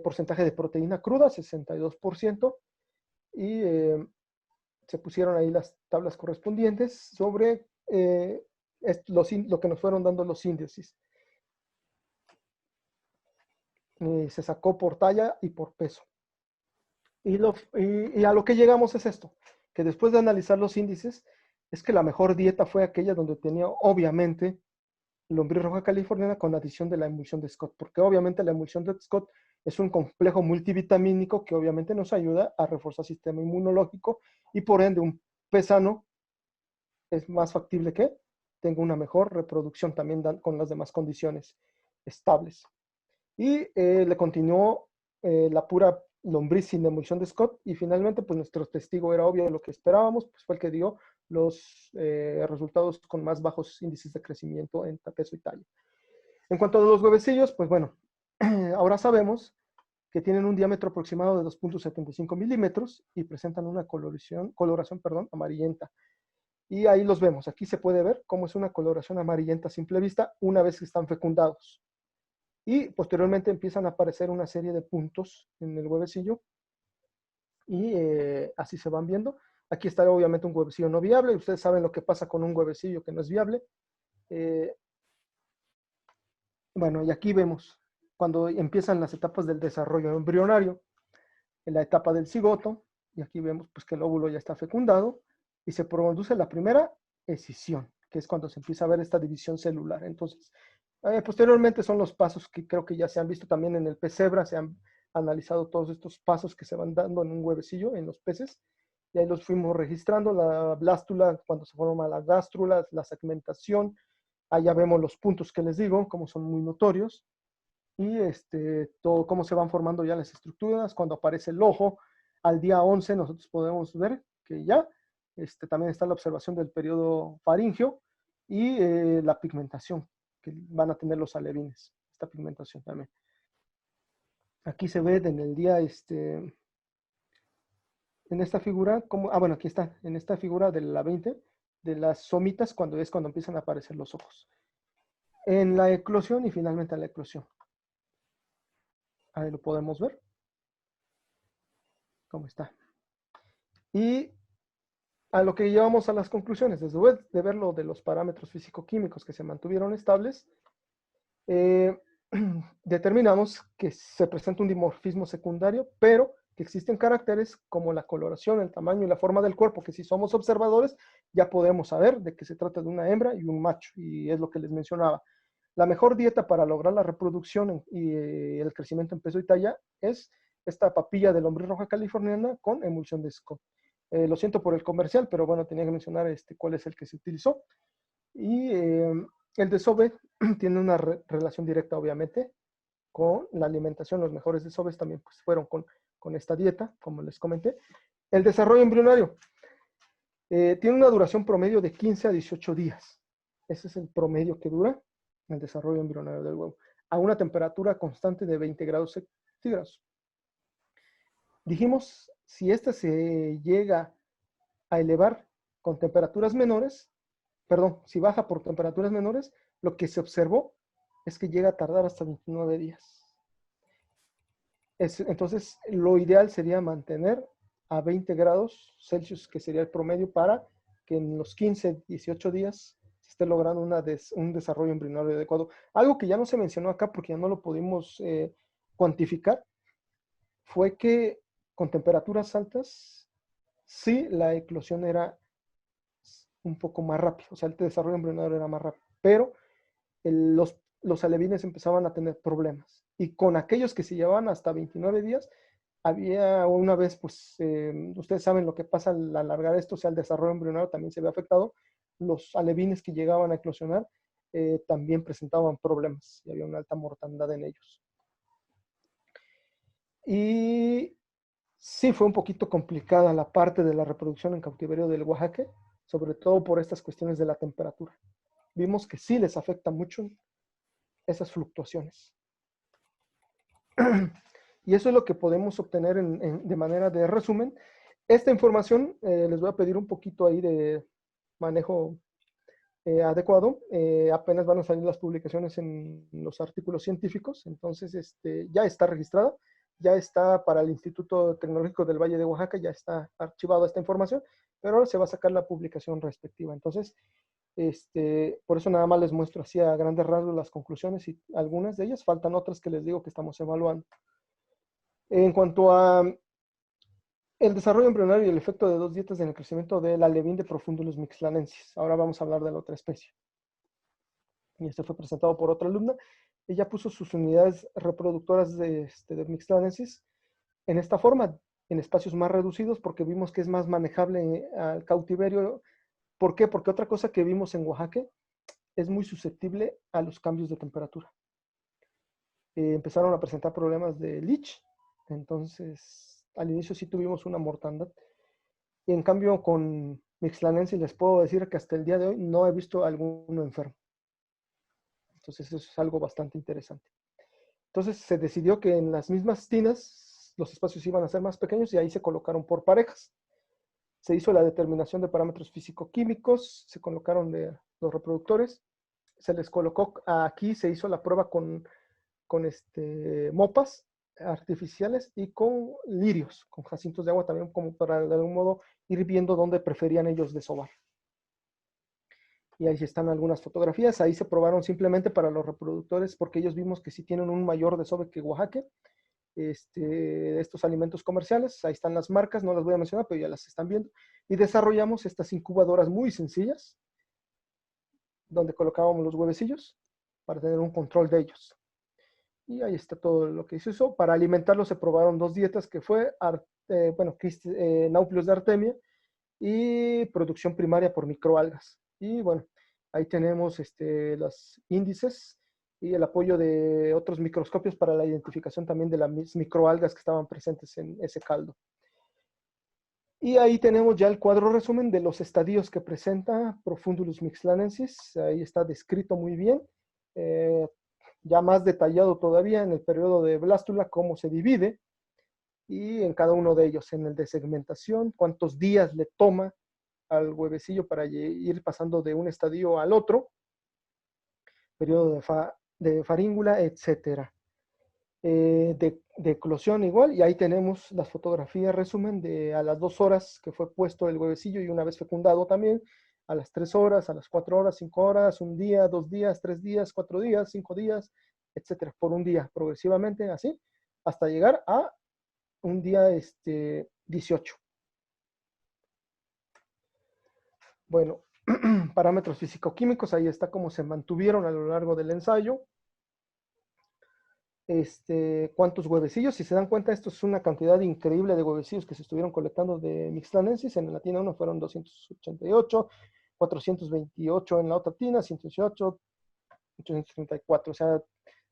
porcentaje de proteína cruda, 62%, y se pusieron ahí las tablas correspondientes sobre lo que nos fueron dando los índices. Se sacó por talla y por peso. Y a lo que llegamos es esto, que después de analizar los índices, es que la mejor dieta fue aquella donde tenía obviamente lombriz roja californiana con adición de la emulsión de Scott, porque obviamente la emulsión de Scott es un complejo multivitamínico que obviamente nos ayuda a reforzar el sistema inmunológico y por ende un pez sano es más factible que tenga una mejor reproducción también con las demás condiciones estables. Y le continuó la pura lombriz sin emulsión de Scott y finalmente pues nuestro testigo era obvio de lo que esperábamos, pues fue el que dio los resultados con más bajos índices de crecimiento en peso y talla. En cuanto a los huevecillos, pues bueno, ahora sabemos que tienen un diámetro aproximado de 2.75 milímetros y presentan una coloración amarillenta. Y ahí los vemos. Aquí se puede ver cómo es una coloración amarillenta a simple vista una vez que están fecundados. Y posteriormente empiezan a aparecer una serie de puntos en el huevecillo y así se van viendo. Aquí está obviamente un huevecillo no viable. Ustedes saben lo que pasa con un huevecillo que no es viable. Bueno, y aquí vemos cuando empiezan las etapas del desarrollo embrionario, en la etapa del cigoto, y aquí vemos pues, que el óvulo ya está fecundado y se produce la primera escisión, que es cuando se empieza a ver esta división celular. Entonces, posteriormente son los pasos que creo que ya se han visto también en el pez cebra, se han analizado todos estos pasos que se van dando en un huevecillo, en los peces, y ahí los fuimos registrando, la blástula, cuando se forma la gástrula, la segmentación, allá vemos los puntos que les digo, como son muy notorios, y todo cómo se van formando ya las estructuras, cuando aparece el ojo, al día 11 nosotros podemos ver que ya también está la observación del periodo faríngeo y la pigmentación que van a tener los alevines, esta pigmentación también. Aquí se ve en el día, en esta figura, como, bueno, aquí está, en esta figura de la 20, de las somitas, cuando empiezan a aparecer los ojos. En la eclosión y finalmente la eclosión. Ahí lo podemos ver. ¿Cómo está? Y a lo que llevamos a las conclusiones, después de ver lo de los parámetros físico-químicos que se mantuvieron estables, determinamos que se presenta un dimorfismo secundario, pero que existen caracteres como la coloración, el tamaño y la forma del cuerpo, que si somos observadores ya podemos saber de que se trata de una hembra y un macho, y es lo que les mencionaba. La mejor dieta para lograr la reproducción y el crecimiento en peso y talla es esta papilla de lombriz roja californiana con emulsión de Scott. Lo siento por el comercial, pero bueno, tenía que mencionar cuál es el que se utilizó. Y el desove tiene una relación directa, obviamente, con la alimentación. Los mejores desoves también pues, fueron con esta dieta, como les comenté. El desarrollo embrionario tiene una duración promedio de 15 a 18 días. Ese es el promedio que dura el desarrollo embrionario del huevo, a una temperatura constante de 20 grados centígrados. Dijimos, si esta se llega a elevar con temperaturas menores, perdón, si baja por temperaturas menores, lo que se observó es que llega a tardar hasta 29 días. Entonces, lo ideal sería mantener a 20 grados Celsius, que sería el promedio, para que en los 15, 18 días se esté logrando un desarrollo embrionario adecuado. Algo que ya no se mencionó acá porque ya no lo pudimos cuantificar, fue que con temperaturas altas, sí, la eclosión era un poco más rápido, o sea, el desarrollo embrionario era más rápido, pero los alevines empezaban a tener problemas. Y con aquellos que se llevaban hasta 29 días, había una vez, pues, ustedes saben lo que pasa al alargar esto, o sea, el desarrollo embrionario también se ve afectado. Los alevines que llegaban a eclosionar también presentaban problemas y había una alta mortandad en ellos. Y sí, fue un poquito complicada la parte de la reproducción en cautiverio del Oaxaca, sobre todo por estas cuestiones de la temperatura. Vimos que sí les afecta mucho esas fluctuaciones. Y eso es lo que podemos obtener de manera de resumen. Esta información les voy a pedir un poquito ahí de manejo adecuado. Apenas van a salir las publicaciones en los artículos científicos, entonces ya está registrada, ya está para el Instituto Tecnológico del Valle de Oaxaca, ya está archivada esta información, pero ahora se va a sacar la publicación respectiva. Entonces, por eso nada más les muestro así a grandes rasgos las conclusiones y algunas de ellas, faltan otras que les digo que estamos evaluando. En cuanto a el desarrollo embrionario y el efecto de dos dietas en el crecimiento del alevín de Profundulus mixlanensis. Ahora vamos a hablar de la otra especie. Y este fue presentado por otra alumna. Ella puso sus unidades reproductoras de mixlanensis en esta forma, en espacios más reducidos, porque vimos que es más manejable al cautiverio. ¿Por qué? Porque otra cosa que vimos en Oaxaca es muy susceptible a los cambios de temperatura. Empezaron a presentar problemas de leach, entonces al inicio sí tuvimos una mortandad. Y en cambio con mixlanensis les puedo decir que hasta el día de hoy no he visto alguno enfermo. Entonces eso es algo bastante interesante. Entonces se decidió que en las mismas tinas los espacios iban a ser más pequeños y ahí se colocaron por parejas. Se hizo la determinación de parámetros físico-químicos, se colocaron de los reproductores, se les colocó aquí, se hizo la prueba con mopas artificiales y con lirios, con jacintos de agua también, como para de algún modo ir viendo dónde preferían ellos desovar. Y ahí están algunas fotografías. Ahí se probaron simplemente para los reproductores porque ellos vimos que sí tienen un mayor desove que Oaxaca. Estos alimentos comerciales, ahí están las marcas, no las voy a mencionar, pero ya las están viendo. Y desarrollamos estas incubadoras muy sencillas, donde colocábamos los huevecillos para tener un control de ellos. Y ahí está todo lo que se usó. Para alimentarlos se probaron dos dietas que fue, náuplios de artemia y producción primaria por microalgas. Y bueno, ahí tenemos los índices y el apoyo de otros microscopios para la identificación también de las microalgas que estaban presentes en ese caldo. Y ahí tenemos ya el cuadro resumen de los estadios que presenta Profundulus mixlanensis. Ahí está descrito muy bien. Ya más detallado todavía en el periodo de blástula, cómo se divide, y en cada uno de ellos, en el de segmentación, cuántos días le toma al huevecillo para ir pasando de un estadio al otro, periodo de faríngula, etcétera. De eclosión igual, y ahí tenemos las fotografías resumen de a las 2 horas que fue puesto el huevecillo y una vez fecundado también, a las 3 horas, a las 4 horas, 5 horas, 1 día, 2 días, 3 días, 4 días, 5 días, etcétera, por un día, progresivamente así, hasta llegar a un día 18. Bueno, parámetros físico-químicos, ahí está cómo se mantuvieron a lo largo del ensayo. Cuántos huevecillos, si se dan cuenta, esto es una cantidad increíble de huevecillos que se estuvieron colectando de mixlanensis. En la tina 1 fueron 288, 428 en la otra tina, 118, 834. O sea,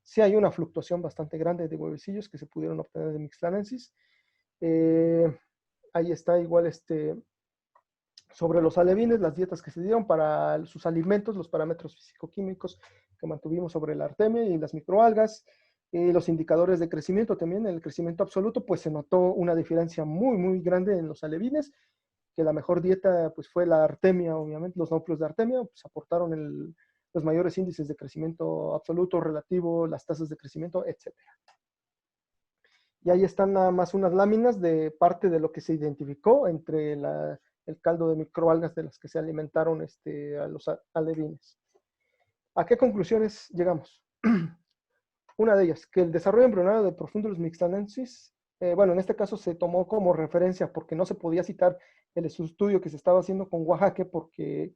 sí hay una fluctuación bastante grande de huevecillos que se pudieron obtener de mixlanensis. Ahí está igual sobre los alevines, las dietas que se dieron para sus alimentos, los parámetros físico-químicos que mantuvimos sobre la artemia y las microalgas. Los indicadores de crecimiento también, el crecimiento absoluto, pues se notó una diferencia muy, muy grande en los alevines, que la mejor dieta pues fue la artemia, obviamente, los náuplios de artemia, pues aportaron los mayores índices de crecimiento absoluto, relativo, las tasas de crecimiento, etc. Y ahí están nada más unas láminas de parte de lo que se identificó entre el caldo de microalgas de las que se alimentaron a los alevines. ¿A qué conclusiones llegamos? Una de ellas, que el desarrollo embrionario de Profundulus mixlanensis, bueno, en este caso se tomó como referencia porque no se podía citar el estudio que se estaba haciendo con Oaxaca porque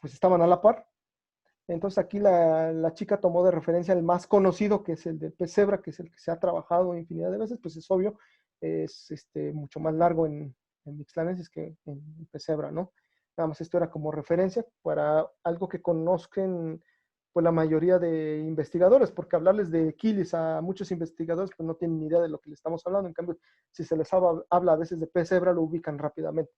pues estaban a la par. Entonces aquí la chica tomó de referencia el más conocido, que es el del pez cebra, que es el que se ha trabajado infinidad de veces, pues es obvio, es mucho más largo en mixlanensis que en pez cebra, ¿no? Nada más esto era como referencia para algo que conozcan pues la mayoría de investigadores, porque hablarles de quilis a muchos investigadores pues no tienen ni idea de lo que le estamos hablando. En cambio, si se les habla a veces de pez cebra, lo ubican rápidamente.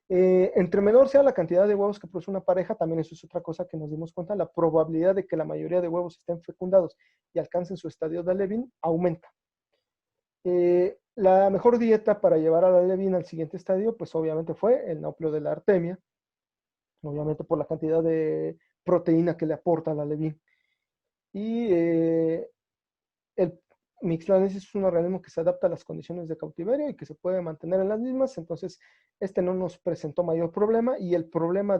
Entre menor sea la cantidad de huevos que produce una pareja, también eso es otra cosa que nos dimos cuenta, la probabilidad de que la mayoría de huevos estén fecundados y alcancen su estadio de alevín aumenta. La mejor dieta para llevar al alevín al siguiente estadio, pues obviamente fue el náuplio de la artemia, obviamente por la cantidad de proteína que le aporta al alevín. Y el mixlanensis es un organismo que se adapta a las condiciones de cautiverio y que se puede mantener en las mismas, entonces no nos presentó mayor problema y el problema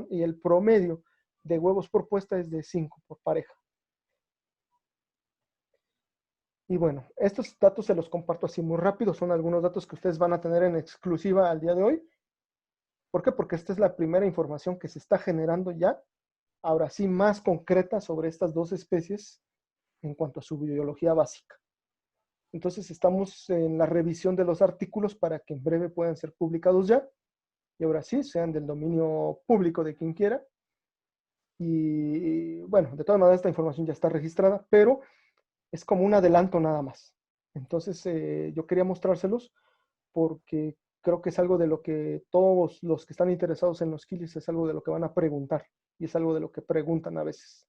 y el promedio de huevos por puesta es de 5 por pareja. Y bueno, estos datos se los comparto así muy rápido, son algunos datos que ustedes van a tener en exclusiva al día de hoy. ¿Por qué? Porque esta es la primera información que se está generando ya, ahora sí más concreta sobre estas dos especies en cuanto a su biología básica. Entonces estamos en la revisión de los artículos para que en breve puedan ser publicados ya, y ahora sí, sean del dominio público de quien quiera. Y bueno, de todas maneras esta información ya está registrada, pero es como un adelanto nada más. Entonces yo quería mostrárselos porque creo que es algo de lo que todos los que están interesados en los quilis es algo de lo que van a preguntar y es algo de lo que preguntan a veces.